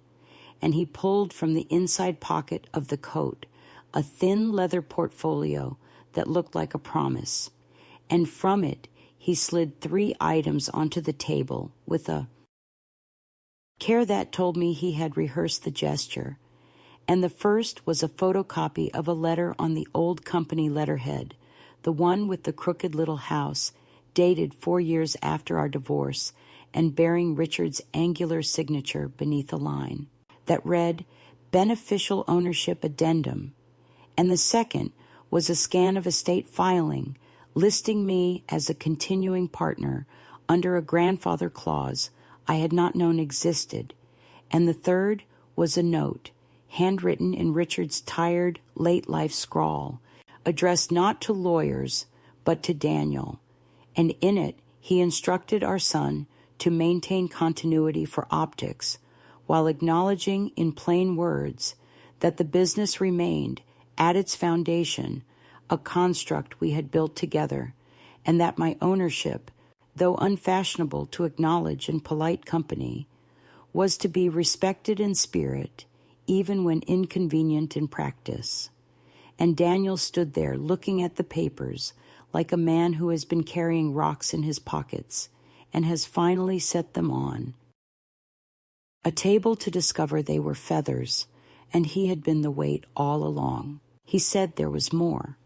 And he pulled from the inside pocket of the coat a thin leather portfolio that looked like a promise. And from it, he slid 3 items onto the table with a care that told me he had rehearsed the gesture. And the first was a photocopy of a letter on the old company letterhead, the one with the crooked little house, dated 4 years after our divorce, and bearing Richard's angular signature beneath a line that read, Beneficial Ownership Addendum. And the second was a scan of estate filing, listing me as a continuing partner under a grandfather clause I had not known existed. And the third was a note, handwritten in Richard's tired, late-life scrawl, addressed not to lawyers, but to Daniel. And in it, he instructed our son to maintain continuity for optics, while acknowledging in plain words that the business remained, at its foundation, a construct we had built together, and that my ownership, though unfashionable to acknowledge in polite company, was to be respected in spirit, even when inconvenient in practice. And Daniel stood there looking at the papers like a man who has been carrying rocks in his pockets and has finally set them on a table to discover they were feathers, and he had been the weight all along. He said there was more,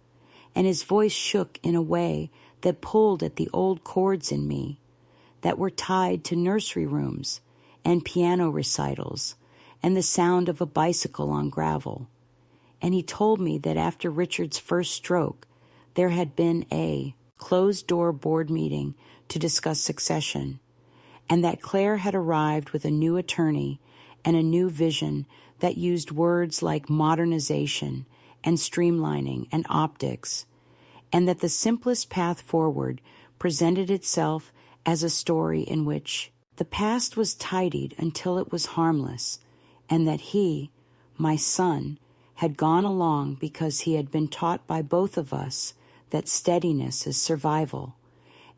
and his voice shook in a way that pulled at the old chords in me that were tied to nursery rooms and piano recitals and the sound of a bicycle on gravel. And he told me that after Richard's first stroke, there had been a closed-door board meeting to discuss succession, and that Claire had arrived with a new attorney and a new vision that used words like modernization and streamlining and optics, and that the simplest path forward presented itself as a story in which the past was tidied until it was harmless, and that he, my son, had gone along because he had been taught by both of us that steadiness is survival,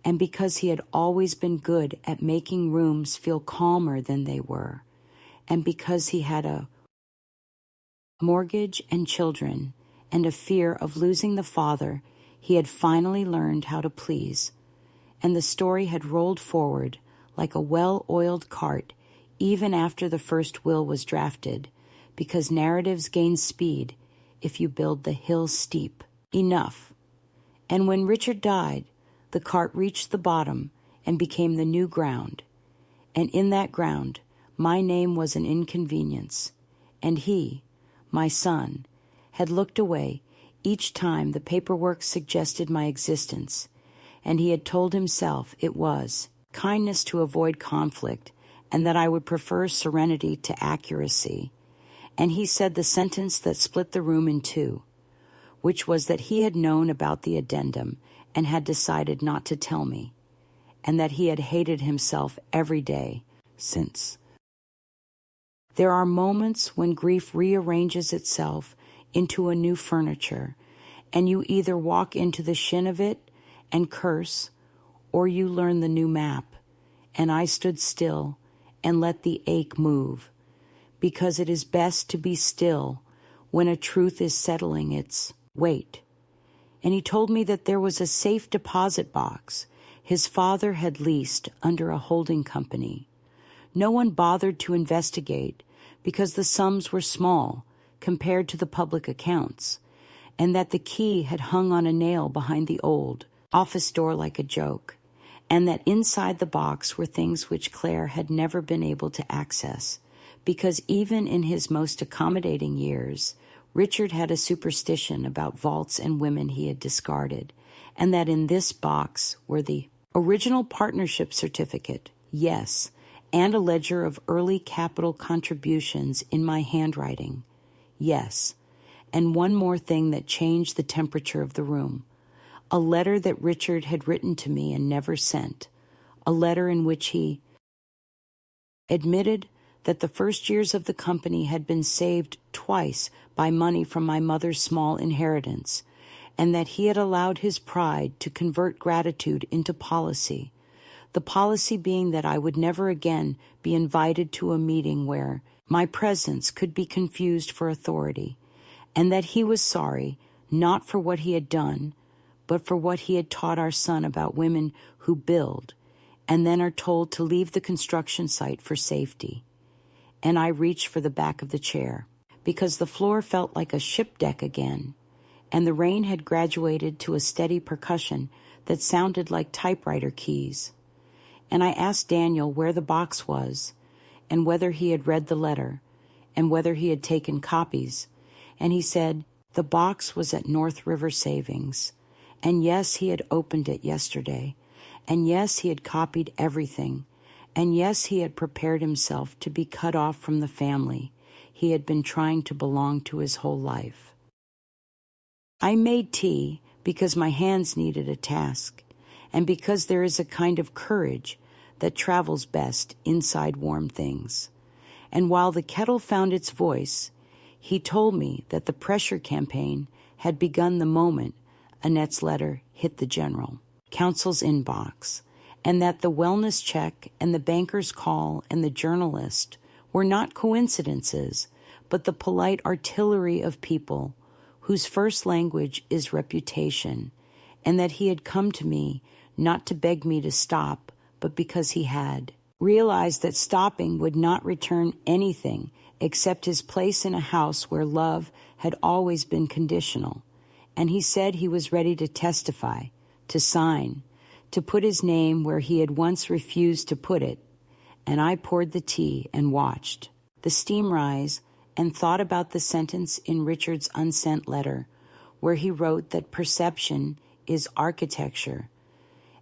and because he had always been good at making rooms feel calmer than they were, and because he had a mortgage and children, and a fear of losing the father he had finally learned how to please. And the story had rolled forward like a well-oiled cart even after the first will was drafted, because narratives gain speed if you build the hill steep enough. And when Richard died, the cart reached the bottom and became the new ground. And in that ground, my name was an inconvenience. And he, my son, had looked away each time the paperwork suggested my existence, and he had told himself it was kindness to avoid conflict, and that I would prefer serenity to accuracy. And he said the sentence that split the room in two, which was that he had known about the addendum and had decided not to tell me, and that he had hated himself every day since. There are moments when grief rearranges itself into a new furniture, and you either walk into the shin of it and curse, or you learn the new map. And I stood still and let the ache move, because it is best to be still when a truth is settling its weight. And he told me that there was a safe deposit box his father had leased under a holding company. No one bothered to investigate because the sums were small compared to the public accounts, and that the key had hung on a nail behind the old office door like a joke, and that inside the box were things which Claire had never been able to access, because even in his most accommodating years, Richard had a superstition about vaults and women he had discarded, and that in this box were the original partnership certificate, yes, and a ledger of early capital contributions in my handwriting, yes, and one more thing that changed the temperature of the room. A letter that Richard had written to me and never sent, a letter in which he admitted that the first years of the company had been saved twice by money from my mother's small inheritance, and that he had allowed his pride to convert gratitude into policy, the policy being that I would never again be invited to a meeting where my presence could be confused for authority, and that he was sorry, not for what he had done, but for what he had taught our son about women who build and then are told to leave the construction site for safety. And I reached for the back of the chair, because the floor felt like a ship deck again, and the rain had graduated to a steady percussion that sounded like typewriter keys. And I asked Daniel where the box was, and whether he had read the letter, and whether he had taken copies, and he said the box was at North River Savings. And yes, he had opened it yesterday. And yes, he had copied everything. And yes, he had prepared himself to be cut off from the family he had been trying to belong to his whole life. I made tea because my hands needed a task, and because there is a kind of courage that travels best inside warm things. And while the kettle found its voice, he told me that the pressure campaign had begun the moment Annette's letter hit the general counsel's inbox, and that the wellness check and the banker's call and the journalist were not coincidences, but the polite artillery of people whose first language is reputation, and that he had come to me not to beg me to stop, but because he had realized that stopping would not return anything except his place in a house where love had always been conditional. And he said he was ready to testify, to sign, to put his name where he had once refused to put it. And I poured the tea and watched the steam rise and thought about the sentence in Richard's unsent letter, where he wrote that perception is architecture,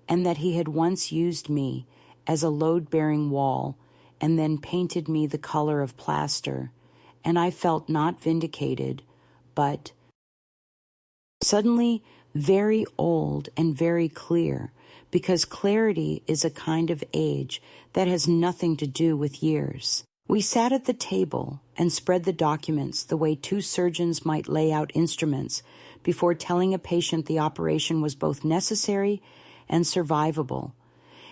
and that he had once used me as a load-bearing wall and then painted me the color of plaster, and I felt not vindicated, but suddenly very old and very clear, because clarity is a kind of age that has nothing to do with years. We sat at the table and spread the documents the way two surgeons might lay out instruments before telling a patient the operation was both necessary and survivable.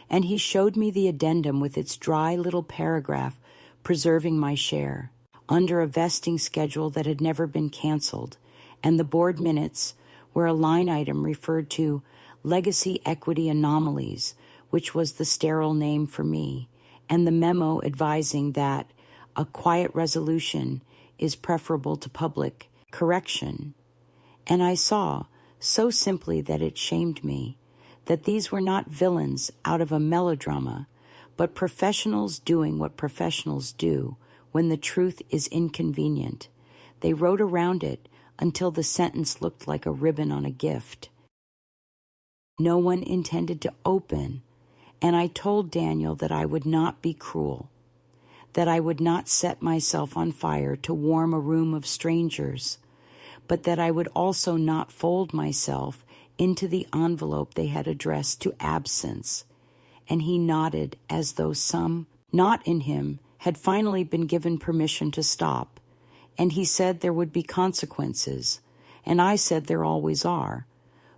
And he showed me the addendum with its dry little paragraph preserving my share, under a vesting schedule that had never been canceled, and the board minutes where a line item referred to legacy equity anomalies, which was the sterile name for me, and the memo advising that a quiet resolution is preferable to public correction. And I saw, so simply that it shamed me, that these were not villains out of a melodrama, but professionals doing what professionals do when the truth is inconvenient. They wrote around it until the sentence looked like a ribbon on a gift. No one intended to open, and I told Daniel that I would not be cruel, that I would not set myself on fire to warm a room of strangers, but that I would also not fold myself into the envelope they had addressed to absence. And he nodded as though some knot in him had finally been given permission to stop. And he said there would be consequences, and I said there always are.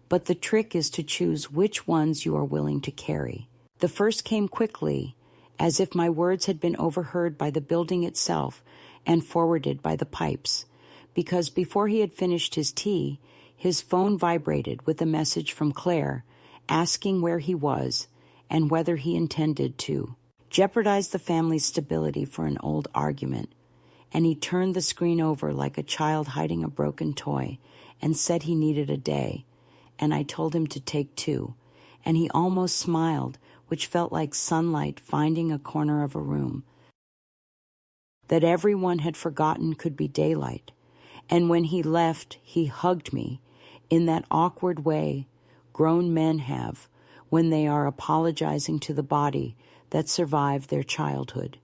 But the trick is to choose which ones you are willing to carry. The first came quickly, as if my words had been overheard by the building itself and forwarded by the pipes, because before he had finished his tea, his phone vibrated with a message from Claire asking where he was and whether he intended to jeopardize the family's stability for an old argument. And he turned the screen over like a child hiding a broken toy and said he needed a day. And I told him to take 2, and he almost smiled, which felt like sunlight finding a corner of a room. That everyone had forgotten could be daylight. And when he left, he hugged me in that awkward way grown men have when they are apologizing to the body that survived their childhood.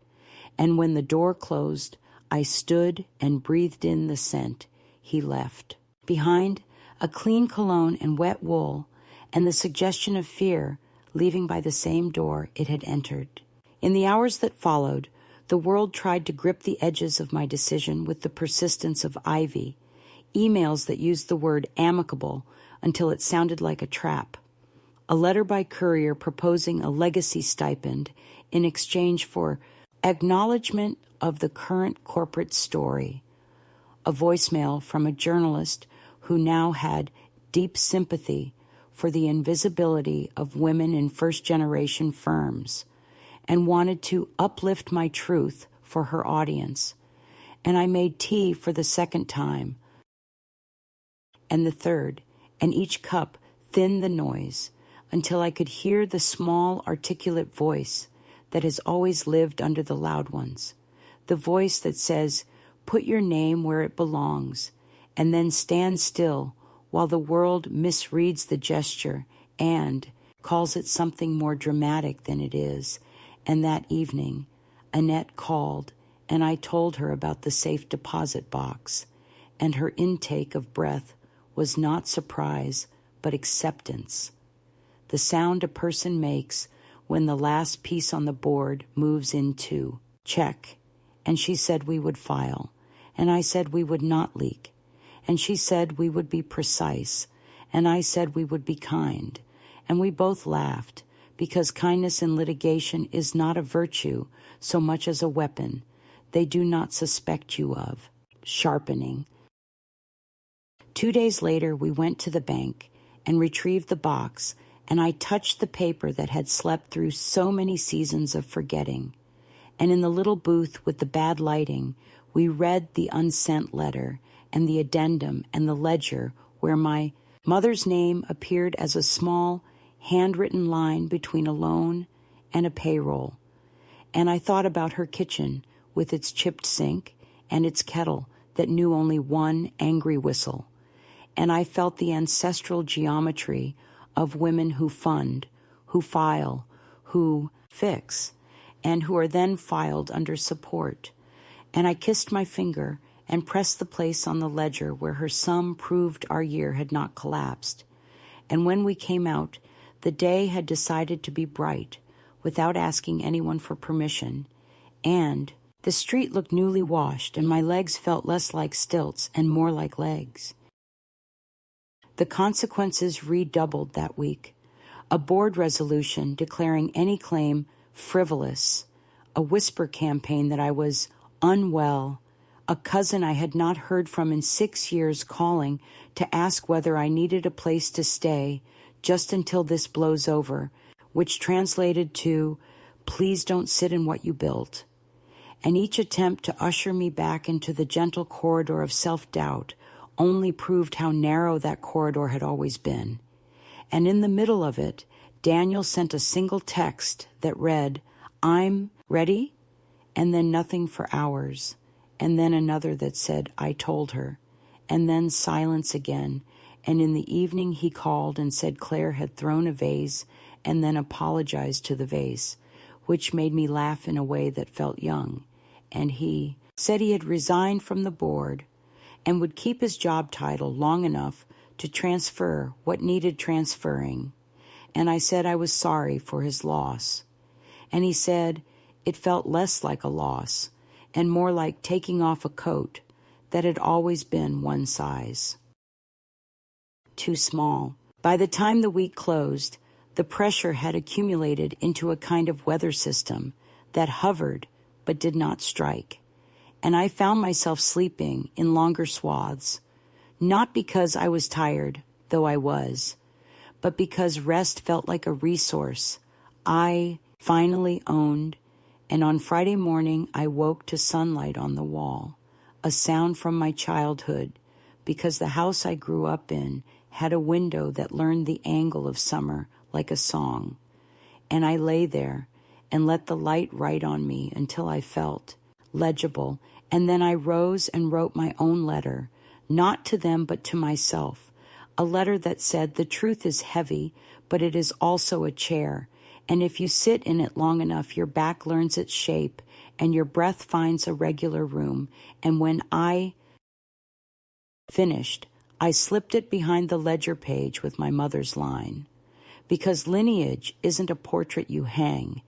And when the door closed, I stood and breathed in the scent. He left. Behind, a clean cologne and wet wool, and the suggestion of fear, leaving by the same door it had entered. In the hours that followed, the world tried to grip the edges of my decision with the persistence of ivy, emails that used the word amicable until it sounded like a trap, a letter by courier proposing a legacy stipend in exchange for acknowledgement of the current corporate story, a voicemail from a journalist who now had deep sympathy for the invisibility of women in first-generation firms and wanted to uplift my truth for her audience. And I made tea for the second time and the third, and each cup thinned the noise until I could hear the small, articulate voice that has always lived under the loud ones, the voice that says, "Put your name where it belongs," and then stand still while the world misreads the gesture and calls it something more dramatic than it is. And that evening, Annette called, and I told her about the safe deposit box, and her intake of breath was not surprise, but acceptance. The sound a person makes when the last piece on the board moves into check. And she said we would file, and I said we would not leak. And she said we would be precise, and I said we would be kind. And we both laughed, because kindness in litigation is not a virtue so much as a weapon they do not suspect you of. Sharpening. 2 days later, we went to the bank and retrieved the box, and I touched the paper that had slept through so many seasons of forgetting. And in the little booth with the bad lighting, we read the unsent letter and the addendum and the ledger where my mother's name appeared as a small, handwritten line between a loan and a payroll. And I thought about her kitchen with its chipped sink and its kettle that knew only one angry whistle. And I felt the ancestral geometry of women who fund, who file, who fix, and who are then filed under support. And I kissed my finger and pressed the place on the ledger where her sum proved our year had not collapsed. And when we came out, the day had decided to be bright, without asking anyone for permission, and the street looked newly washed, and my legs felt less like stilts and more like legs. The consequences redoubled that week. A board resolution declaring any claim frivolous, a whisper campaign that I was unwell, a cousin I had not heard from in 6 years calling to ask whether I needed a place to stay just until this blows over, which translated to, "Please don't sit in what you built." And each attempt to usher me back into the gentle corridor of self-doubt only proved how narrow that corridor had always been. And in the middle of it, Daniel sent a single text that read, "I'm ready," and then nothing for hours, and then another that said, "I told her," and then silence again. And in the evening he called and said Claire had thrown a vase and then apologized to the vase, which made me laugh in a way that felt young. And he said he had resigned from the board and would keep his job title long enough to transfer what needed transferring. And I said I was sorry for his loss. And he said it felt less like a loss and more like taking off a coat that had always been one size too small. By the time the week closed, the pressure had accumulated into a kind of weather system that hovered but did not strike. And I found myself sleeping in longer swaths, not because I was tired, though I was, but because rest felt like a resource I finally owned. And on Friday morning, I woke to sunlight on the wall, a sound from my childhood, because the house I grew up in had a window that learned the angle of summer like a song. And I lay there and let the light write on me until I felt legible. And then I rose and wrote my own letter, not to them but to myself, a letter that said, "The truth is heavy, but it is also a chair. And if you sit in it long enough, your back learns its shape and your breath finds a regular room." And when I finished, I slipped it behind the ledger page with my mother's line. Because lineage isn't a portrait you hang.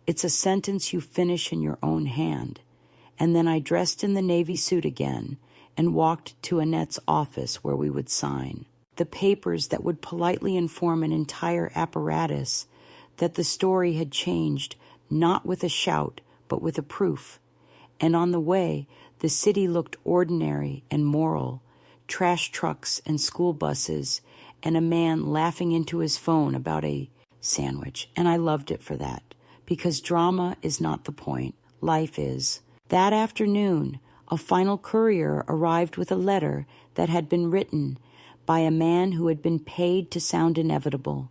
It's a sentence you finish in your own hand. And then I dressed in the navy suit again and walked to Annette's office where we would sign the papers that would politely inform an entire apparatus that the story had changed, not with a shout, but with a proof. And on the way, the city looked ordinary and moral, trash trucks and school buses, and a man laughing into his phone about a sandwich. And I loved it for that, because drama is not the point. Life is. That afternoon, a final courier arrived with a letter that had been written by a man who had been paid to sound inevitable.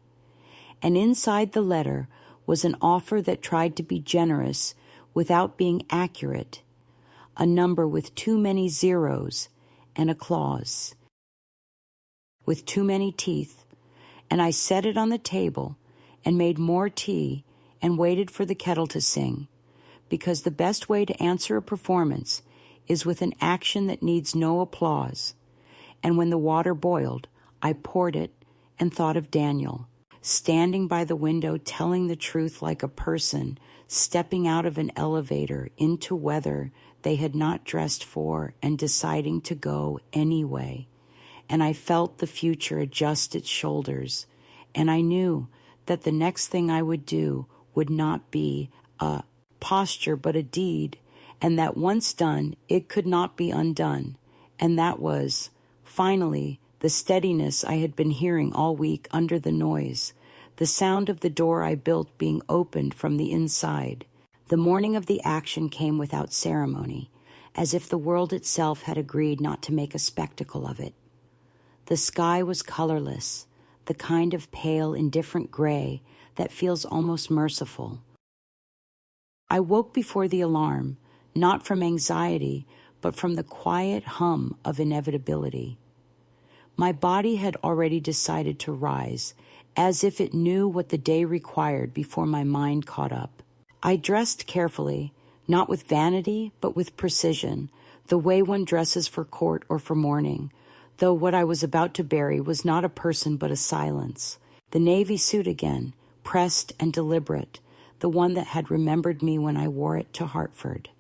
And inside the letter was an offer that tried to be generous without being accurate, a number with too many zeros, and a clause with too many teeth. And I set it on the table and made more tea and waited for the kettle to sing, because the best way to answer a performance is with an action that needs no applause. And when the water boiled, I poured it and thought of Daniel, standing by the window telling the truth like a person stepping out of an elevator into weather they had not dressed for and deciding to go anyway. And I felt the future adjust its shoulders, and I knew that the next thing I would do would not be a posture but a deed, and that once done, it could not be undone. And that was, finally, the steadiness I had been hearing all week under the noise, the sound of the door I built being opened from the inside. The morning of the action came without ceremony, as if the world itself had agreed not to make a spectacle of it. The sky was colorless, the kind of pale, indifferent gray that feels almost merciful. I woke before the alarm, not from anxiety, but from the quiet hum of inevitability. My body had already decided to rise, as if it knew what the day required before my mind caught up. I dressed carefully, not with vanity, but with precision, the way one dresses for court or for mourning, though what I was about to bury was not a person but a silence. The navy suit again, pressed and deliberate, the one that had remembered me when I wore it to Hartford.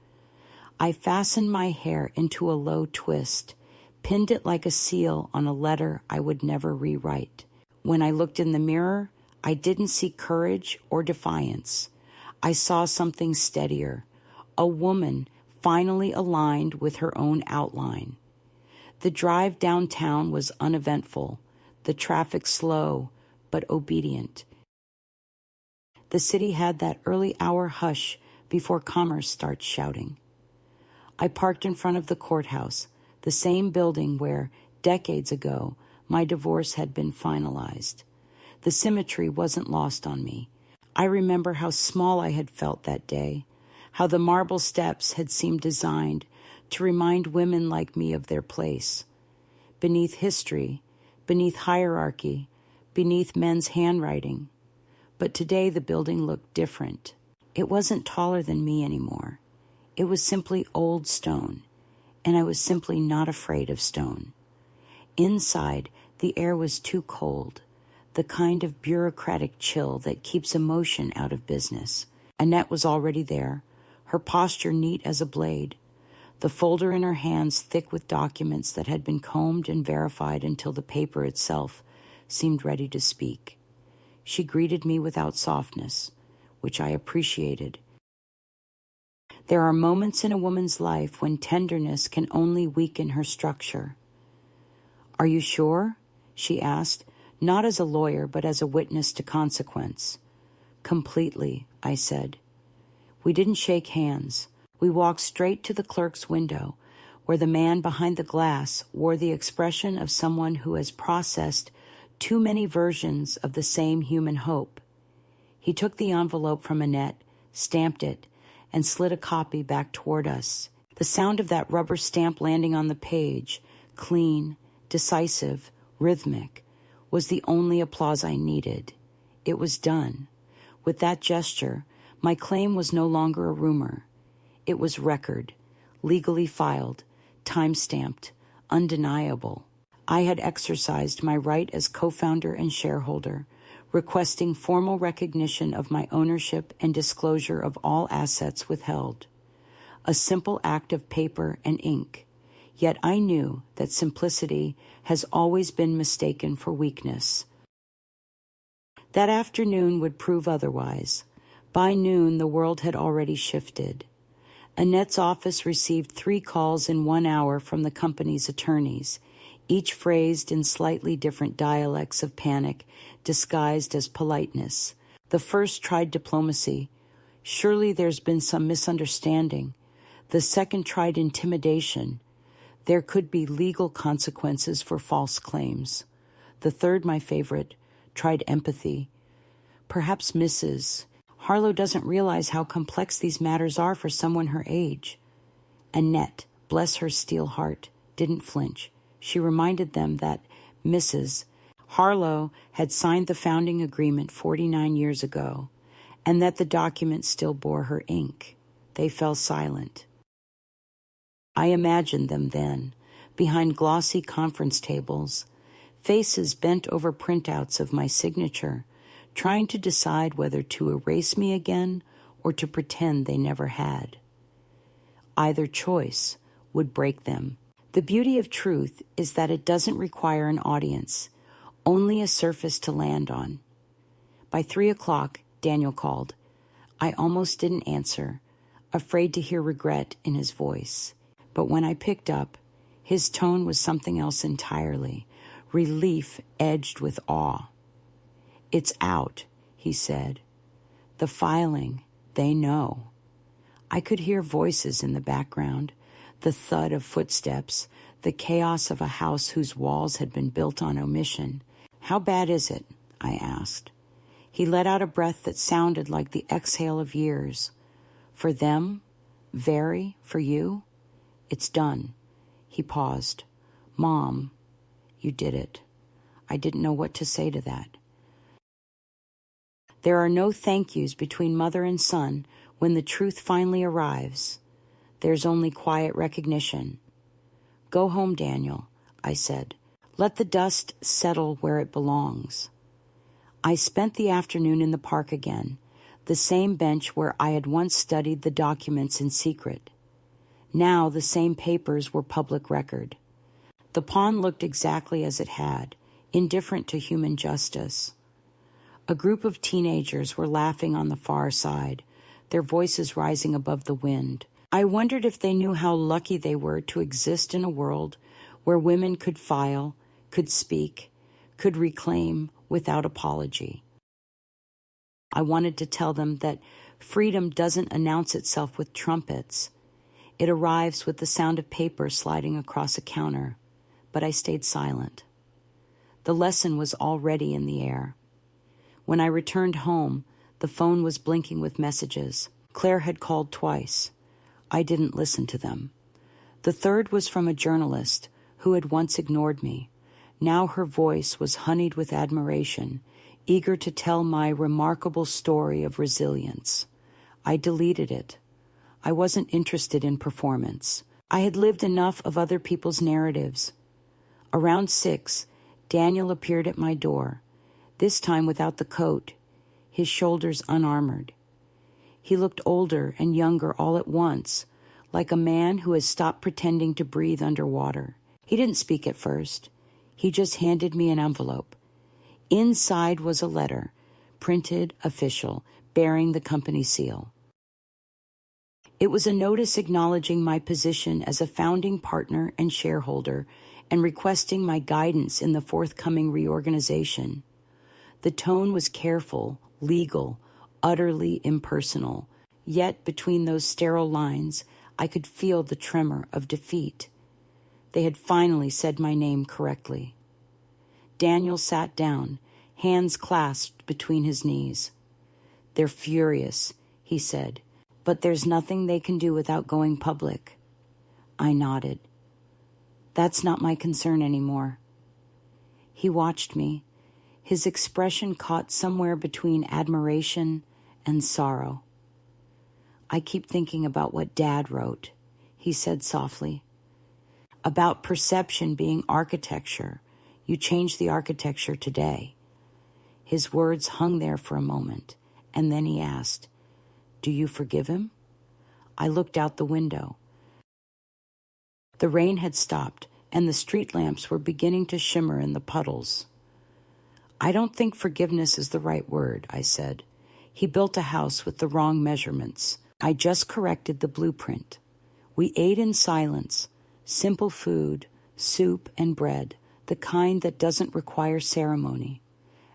I fastened my hair into a low twist, pinned it like a seal on a letter I would never rewrite. When I looked in the mirror, I didn't see courage or defiance. I saw something steadier, a woman finally aligned with her own outline. The drive downtown was uneventful, the traffic slow but obedient. The city had that early hour hush before commerce starts shouting. I parked in front of the courthouse, the same building where, decades ago, my divorce had been finalized. The symmetry wasn't lost on me. I remember how small I had felt that day, how the marble steps had seemed designed to remind women like me of their place. Beneath history, beneath hierarchy, beneath men's handwriting. But today the building looked different. It wasn't taller than me anymore. It was simply old stone, and I was simply not afraid of stone. Inside, the air was too cold, the kind of bureaucratic chill that keeps emotion out of business. Annette was already there, her posture neat as a blade, the folder in her hands thick with documents that had been combed and verified until the paper itself seemed ready to speak. She greeted me without softness, which I appreciated. There are moments in a woman's life when tenderness can only weaken her structure. "Are you sure?" she asked, not as a lawyer, but as a witness to consequence. "Completely," I said. We didn't shake hands. We walked straight to the clerk's window, where the man behind the glass wore the expression of someone who has processed too many versions of the same human hope. He took the envelope from Annette, stamped it, and slid a copy back toward us. The sound of that rubber stamp landing on the page, clean, decisive, rhythmic, was the only applause I needed. It was done. With that gesture, my claim was no longer a rumor. It was record, legally filed, time-stamped, undeniable. I had exercised my right as co-founder and shareholder, requesting formal recognition of my ownership and disclosure of all assets withheld. A simple act of paper and ink. Yet I knew that simplicity has always been mistaken for weakness. That afternoon would prove otherwise. By noon, the world had already shifted. Annette's office received 3 calls in 1 hour from the company's attorneys, each phrased in slightly different dialects of panic, disguised as politeness. The first tried diplomacy. Surely there's been some misunderstanding. The second tried intimidation. There could be legal consequences for false claims. The third, my favorite, tried empathy. Perhaps Mrs. Harlow doesn't realize how complex these matters are for someone her age. Annette, bless her steel heart, didn't flinch. She reminded them that Mrs. Harlow had signed the founding agreement 49 years ago, and that the document still bore her ink. They fell silent. I imagined them then, behind glossy conference tables, faces bent over printouts of my signature, trying to decide whether to erase me again or to pretend they never had. Either choice would break them. The beauty of truth is that it doesn't require an audience, only a surface to land on. By 3 o'clock, Daniel called. I almost didn't answer, afraid to hear regret in his voice. But when I picked up, his tone was something else entirely, relief edged with awe. "It's out," he said. "The filing, they know." I could hear voices in the background, the thud of footsteps, the chaos of a house whose walls had been built on omission. "How bad is it?" I asked. He let out a breath that sounded like the exhale of years. "For them? Very? For you? It's done." He paused. "Mom, you did it." I didn't know what to say to that. There are no thank yous between mother and son when the truth finally arrives. There's only quiet recognition. "Go home, Daniel," I said. "Let the dust settle where it belongs." I spent the afternoon in the park again, the same bench where I had once studied the documents in secret. Now the same papers were public record. The pond looked exactly as it had, indifferent to human justice. A group of teenagers were laughing on the far side, their voices rising above the wind, I wondered if they knew how lucky they were to exist in a world where women could file, could speak, could reclaim without apology. I wanted to tell them that freedom doesn't announce itself with trumpets. It arrives with the sound of paper sliding across a counter, but I stayed silent. The lesson was already in the air. When I returned home, the phone was blinking with messages. Claire had called twice. I didn't listen to them. The third was from a journalist who had once ignored me. Now her voice was honeyed with admiration, eager to tell my remarkable story of resilience. I deleted it. I wasn't interested in performance. I had lived enough of other people's narratives. Around 6, Daniel appeared at my door, this time without the coat, his shoulders unarmored. He looked older and younger all at once, like a man who has stopped pretending to breathe underwater. He didn't speak at first. He just handed me an envelope. Inside was a letter, printed, official, bearing the company seal. It was a notice acknowledging my position as a founding partner and shareholder and requesting my guidance in the forthcoming reorganization. The tone was careful, legal, utterly impersonal, yet between those sterile lines, I could feel the tremor of defeat. They had finally said my name correctly. Daniel sat down, hands clasped between his knees. "They're furious," he said, "but there's nothing they can do without going public." I nodded. "That's not my concern anymore." He watched me. His expression caught somewhere between admiration and sorrow. "I keep thinking about what Dad wrote," he said softly. "About perception being architecture. You change the architecture today." His words hung there for a moment, and then he asked, "Do you forgive him?" I looked out the window. The rain had stopped, and the street lamps were beginning to shimmer in the puddles. "I don't think forgiveness is the right word," I said. "He built a house with the wrong measurements. I just corrected the blueprint. We ate in silence, simple food, soup and bread, the kind that doesn't require ceremony.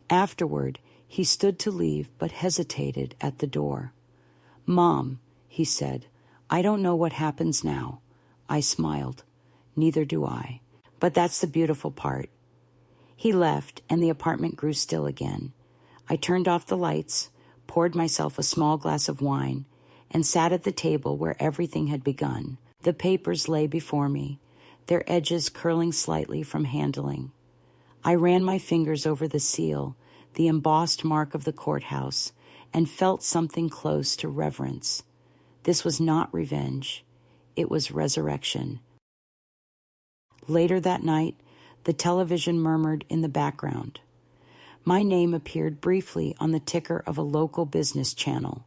Afterward, he stood to leave but hesitated at the door. "Mom," he said, "I don't know what happens now." I smiled. "Neither do I. But that's the beautiful part." He left, and the apartment grew still again. I turned off the lights, poured myself a small glass of wine, and sat at the table where everything had begun. The papers lay before me, their edges curling slightly from handling. I ran my fingers over the seal, the embossed mark of the courthouse, and felt something close to reverence. This was not revenge. It was resurrection. Later that night, the television murmured in the background. My name appeared briefly on the ticker of a local business channel.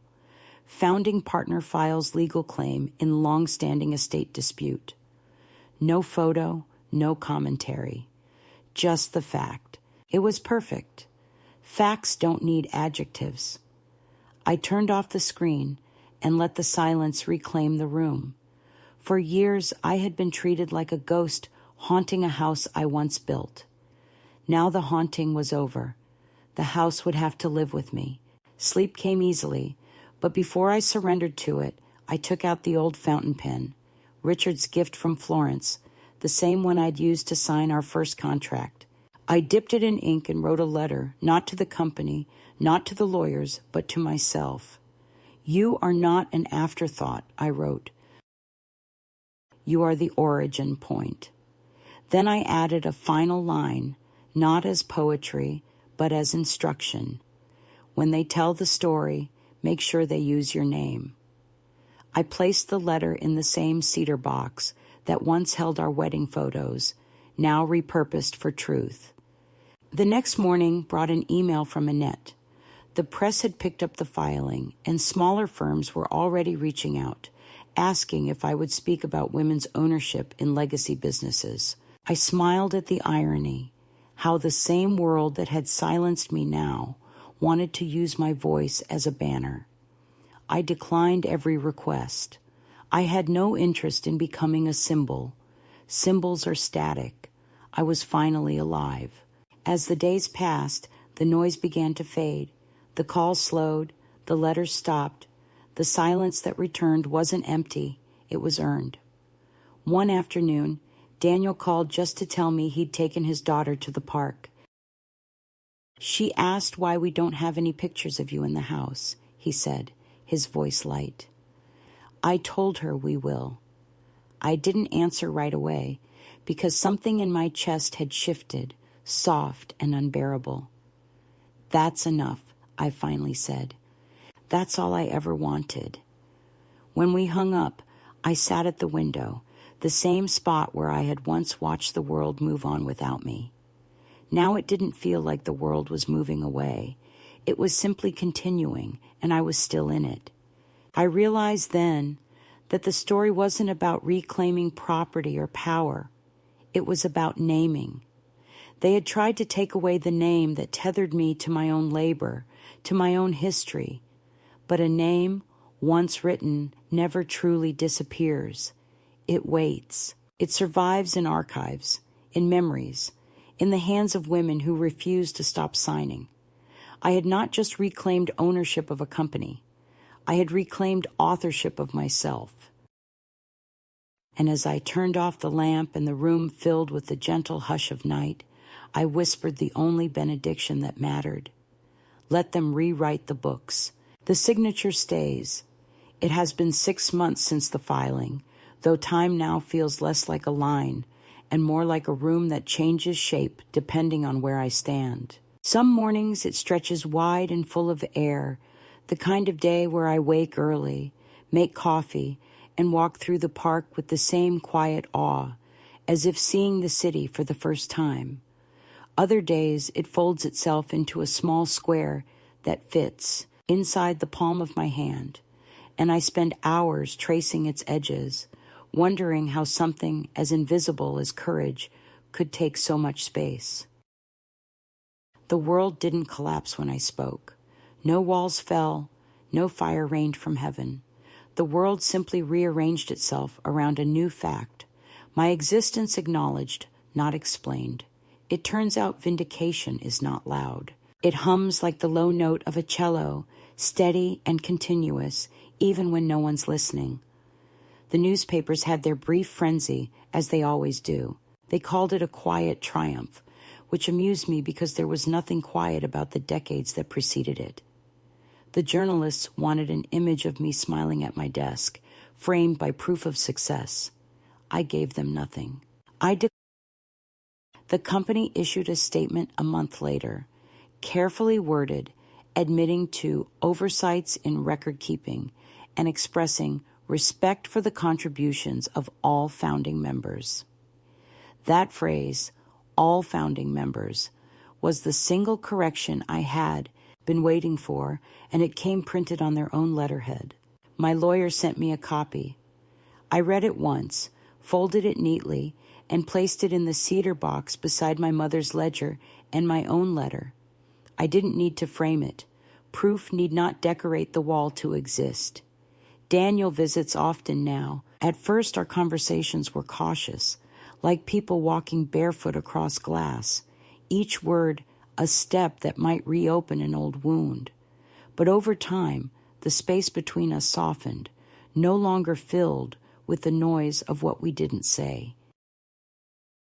Founding partner files legal claim in long-standing estate dispute. No photo, no commentary. Just the fact. It was perfect. Facts don't need adjectives. I turned off the screen and let the silence reclaim the room. For years, I had been treated like a ghost haunting a house I once built. Now the haunting was over. The house would have to live with me. Sleep came easily, but before I surrendered to it, I took out the old fountain pen, Richard's gift from Florence, the same one I'd used to sign our first contract. I dipped it in ink and wrote a letter, not to the company, not to the lawyers, but to myself. "You are not an afterthought," I wrote. "You are the origin point." Then I added a final line, not as poetry, but as instruction. When they tell the story, make sure they use your name. I placed the letter in the same cedar box that once held our wedding photos, now repurposed for truth. The next morning brought an email from Annette. The press had picked up the filing, and smaller firms were already reaching out, asking if I would speak about women's ownership in legacy businesses. I smiled at the irony, how the same world that had silenced me now wanted to use my voice as a banner. I declined every request. I had no interest in becoming a symbol. Symbols are static. I was finally alive. As the days passed, the noise began to fade. The calls slowed. The letters stopped. The silence that returned wasn't empty. It was earned. One afternoon, Daniel called just to tell me he'd taken his daughter to the park. "She asked why we don't have any pictures of you in the house," he said, his voice light. "I told her we will." I didn't answer right away because something in my chest had shifted, soft and unbearable. "That's enough," I finally said. "That's all I ever wanted." When we hung up, I sat at the window, the same spot where I had once watched the world move on without me. Now it didn't feel like the world was moving away. It was simply continuing, and I was still in it. I realized then that the story wasn't about reclaiming property or power. It was about naming. They had tried to take away the name that tethered me to my own labor, to my own history. But a name, once written, never truly disappears. It waits. It survives in archives, in memories, in the hands of women who refuse to stop signing. I had not just reclaimed ownership of a company. I had reclaimed authorship of myself. And as I turned off the lamp and the room filled with the gentle hush of night, I whispered the only benediction that mattered. Let them rewrite the books. The signature stays. It has been 6 months since the filing, though time now feels less like a line and more like a room that changes shape depending on where I stand. Some mornings it stretches wide and full of air, the kind of day where I wake early, make coffee, and walk through the park with the same quiet awe, as if seeing the city for the first time. Other days it folds itself into a small square that fits inside the palm of my hand, and I spend hours tracing its edges, wondering how something as invisible as courage could take so much space. The world didn't collapse when I spoke. No walls fell, no fire rained from heaven. The world simply rearranged itself around a new fact, my existence acknowledged, not explained. It turns out vindication is not loud. It hums like the low note of a cello, steady and continuous, even when no one's listening. The newspapers had their brief frenzy, as they always do. They called it a quiet triumph, which amused me because there was nothing quiet about the decades that preceded it. The journalists wanted an image of me smiling at my desk, framed by proof of success. I gave them nothing. The company issued a statement a month later, carefully worded, admitting to oversights in record keeping and expressing respect for the contributions of all founding members. That phrase, all founding members, was the single correction I had been waiting for, and it came printed on their own letterhead. My lawyer sent me a copy. I read it once, folded it neatly, and placed it in the cedar box beside my mother's ledger and my own letter. I didn't need to frame it. Proof need not decorate the wall to exist. Daniel visits often now. At first, our conversations were cautious, like people walking barefoot across glass, each word a step that might reopen an old wound. But over time, the space between us softened, no longer filled with the noise of what we didn't say.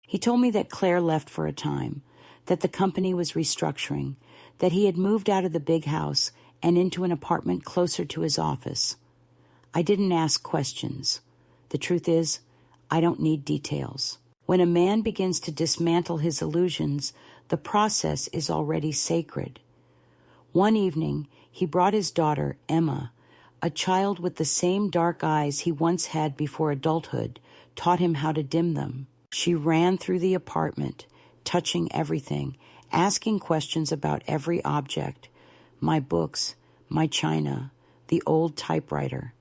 He told me that Claire left for a time, that the company was restructuring, that he had moved out of the big house and into an apartment closer to his office. I didn't ask questions. The truth is, I don't need details. When a man begins to dismantle his illusions, the process is already sacred. One evening, he brought his daughter, Emma, a child with the same dark eyes he once had before adulthood, taught him how to dim them. She ran through the apartment, touching everything, asking questions about every object, my books, my china, the old typewriter.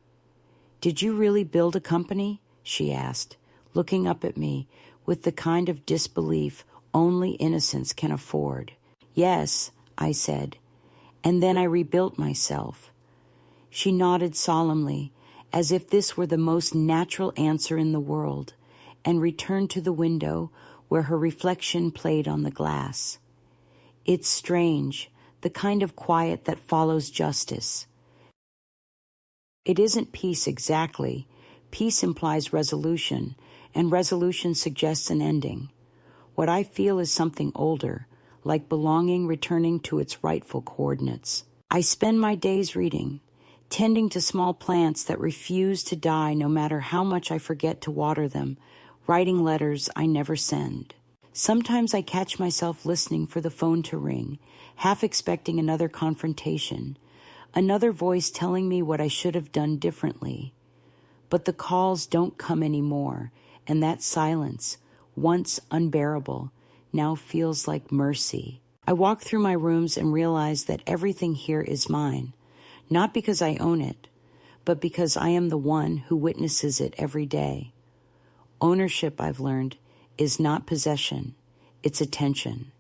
"Did you really build a company?" she asked, looking up at me with the kind of disbelief only innocence can afford. "Yes," I said, "and then I rebuilt myself." She nodded solemnly, as if this were the most natural answer in the world, and returned to the window where her reflection played on the glass. It's strange, the kind of quiet that follows justice. It isn't peace exactly. Peace implies resolution, and resolution suggests an ending. What I feel is something older, like belonging returning to its rightful coordinates. I spend my days reading, tending to small plants that refuse to die no matter how much I forget to water them, writing letters I never send. Sometimes I catch myself listening for the phone to ring, half expecting another confrontation, another voice telling me what I should have done differently. But the calls don't come anymore, and that silence, once unbearable, now feels like mercy. I walk through my rooms and realize that everything here is mine, not because I own it, but because I am the one who witnesses it every day. Ownership, I've learned, is not possession, it's attention.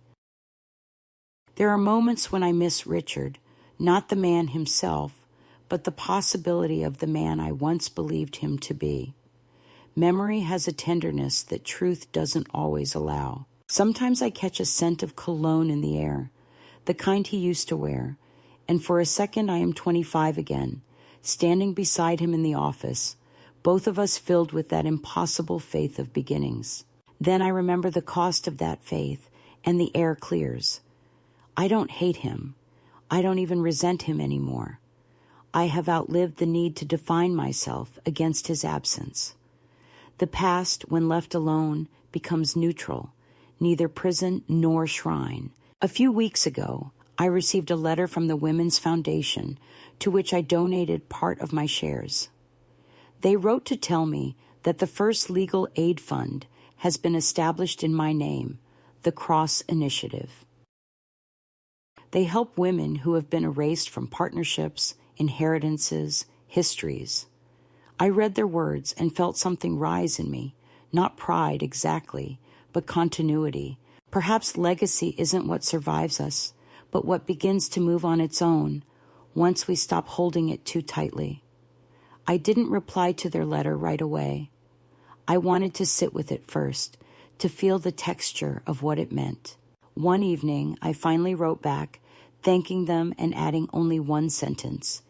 There are moments when I miss Richard, not the man himself, but the possibility of the man I once believed him to be. Memory has a tenderness that truth doesn't always allow. Sometimes I catch a scent of cologne in the air, the kind he used to wear, and for a second I am 25 again, standing beside him in the office, both of us filled with that impossible faith of beginnings. Then I remember the cost of that faith, and the air clears. I don't hate him. I don't even resent him anymore. I have outlived the need to define myself against his absence. The past, when left alone, becomes neutral, neither prison nor shrine. A few weeks ago, I received a letter from the Women's Foundation, to which I donated part of my shares. They wrote to tell me that the first legal aid fund has been established in my name, the Cross Initiative. They help women who have been erased from partnerships, inheritances, histories. I read their words and felt something rise in me, not pride exactly, but continuity. Perhaps legacy isn't what survives us, but what begins to move on its own once we stop holding it too tightly. I didn't reply to their letter right away. I wanted to sit with it first, to feel the texture of what it meant. One evening, I finally wrote back, thanking them and adding only one sentence.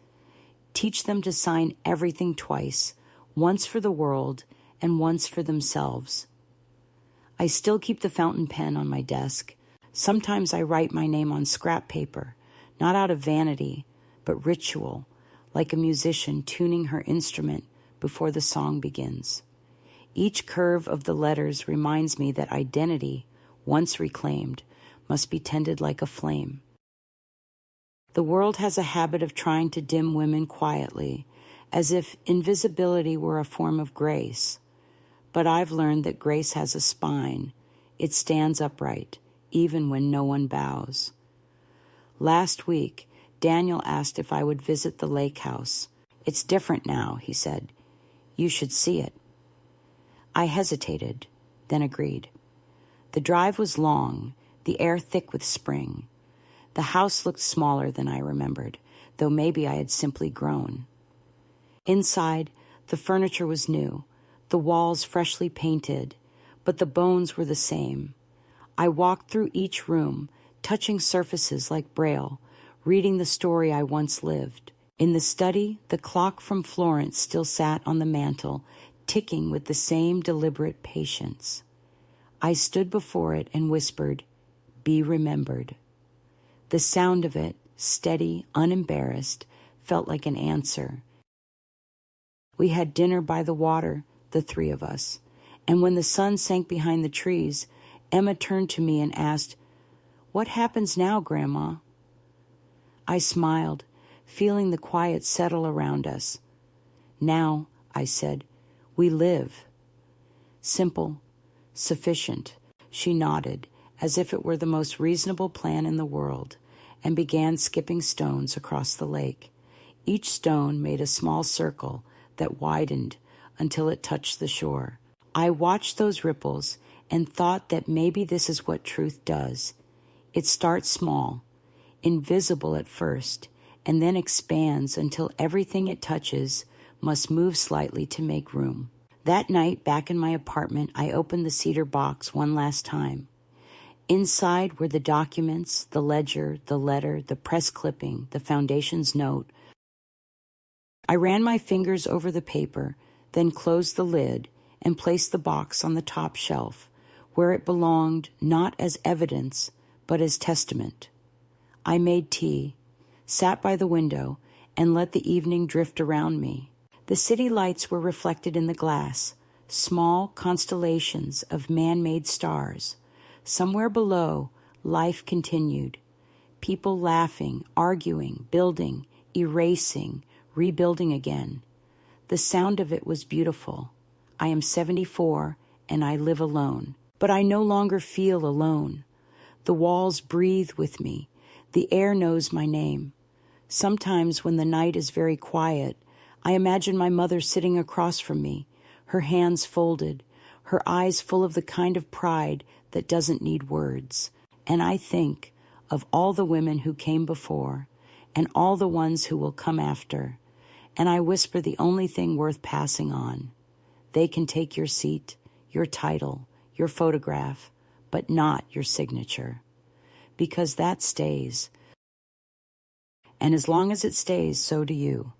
Teach them to sign everything twice, once for the world and once for themselves. I still keep the fountain pen on my desk. Sometimes I write my name on scrap paper, not out of vanity, but ritual, like a musician tuning her instrument before the song begins. Each curve of the letters reminds me that identity, once reclaimed, must be tended like a flame. The world has a habit of trying to dim women quietly, as if invisibility were a form of grace. But I've learned that grace has a spine. It stands upright, even when no one bows. Last week, Daniel asked if I would visit the lake house. It's different now, he said. You should see it. I hesitated, then agreed. The drive was long, the air thick with spring. The house looked smaller than I remembered, though maybe I had simply grown. Inside, the furniture was new, the walls freshly painted, but the bones were the same. I walked through each room, touching surfaces like Braille, reading the story I once lived. In the study, the clock from Florence still sat on the mantel, ticking with the same deliberate patience. I stood before it and whispered, "Be remembered." The sound of it, steady, unembarrassed, felt like an answer. We had dinner by the water, the three of us, and when the sun sank behind the trees, Emma turned to me and asked, "What happens now, Grandma?" I smiled, feeling the quiet settle around us. "Now," I said, "we live." Simple, sufficient. She nodded, as if it were the most reasonable plan in the world, and began skipping stones across the lake. Each stone made a small circle that widened until it touched the shore. I watched those ripples and thought that maybe this is what truth does. It starts small, invisible at first, and then expands until everything it touches must move slightly to make room. That night, back in my apartment, I opened the cedar box one last time. Inside were the documents, the ledger, the letter, the press clipping, the foundation's note. I ran my fingers over the paper, then closed the lid and placed the box on the top shelf, where it belonged not as evidence, but as testament. I made tea, sat by the window, and let the evening drift around me. The city lights were reflected in the glass, small constellations of man-made stars. Somewhere below, life continued. People laughing, arguing, building, erasing, rebuilding again. The sound of it was beautiful. I am 74 and I live alone. But I no longer feel alone. The walls breathe with me. The air knows my name. Sometimes when the night is very quiet, I imagine my mother sitting across from me, her hands folded, her eyes full of the kind of pride that doesn't need words. And I think of all the women who came before and all the ones who will come after. And I whisper the only thing worth passing on. They can take your seat, your title, your photograph, but not your signature. Because that stays. And as long as it stays, so do you.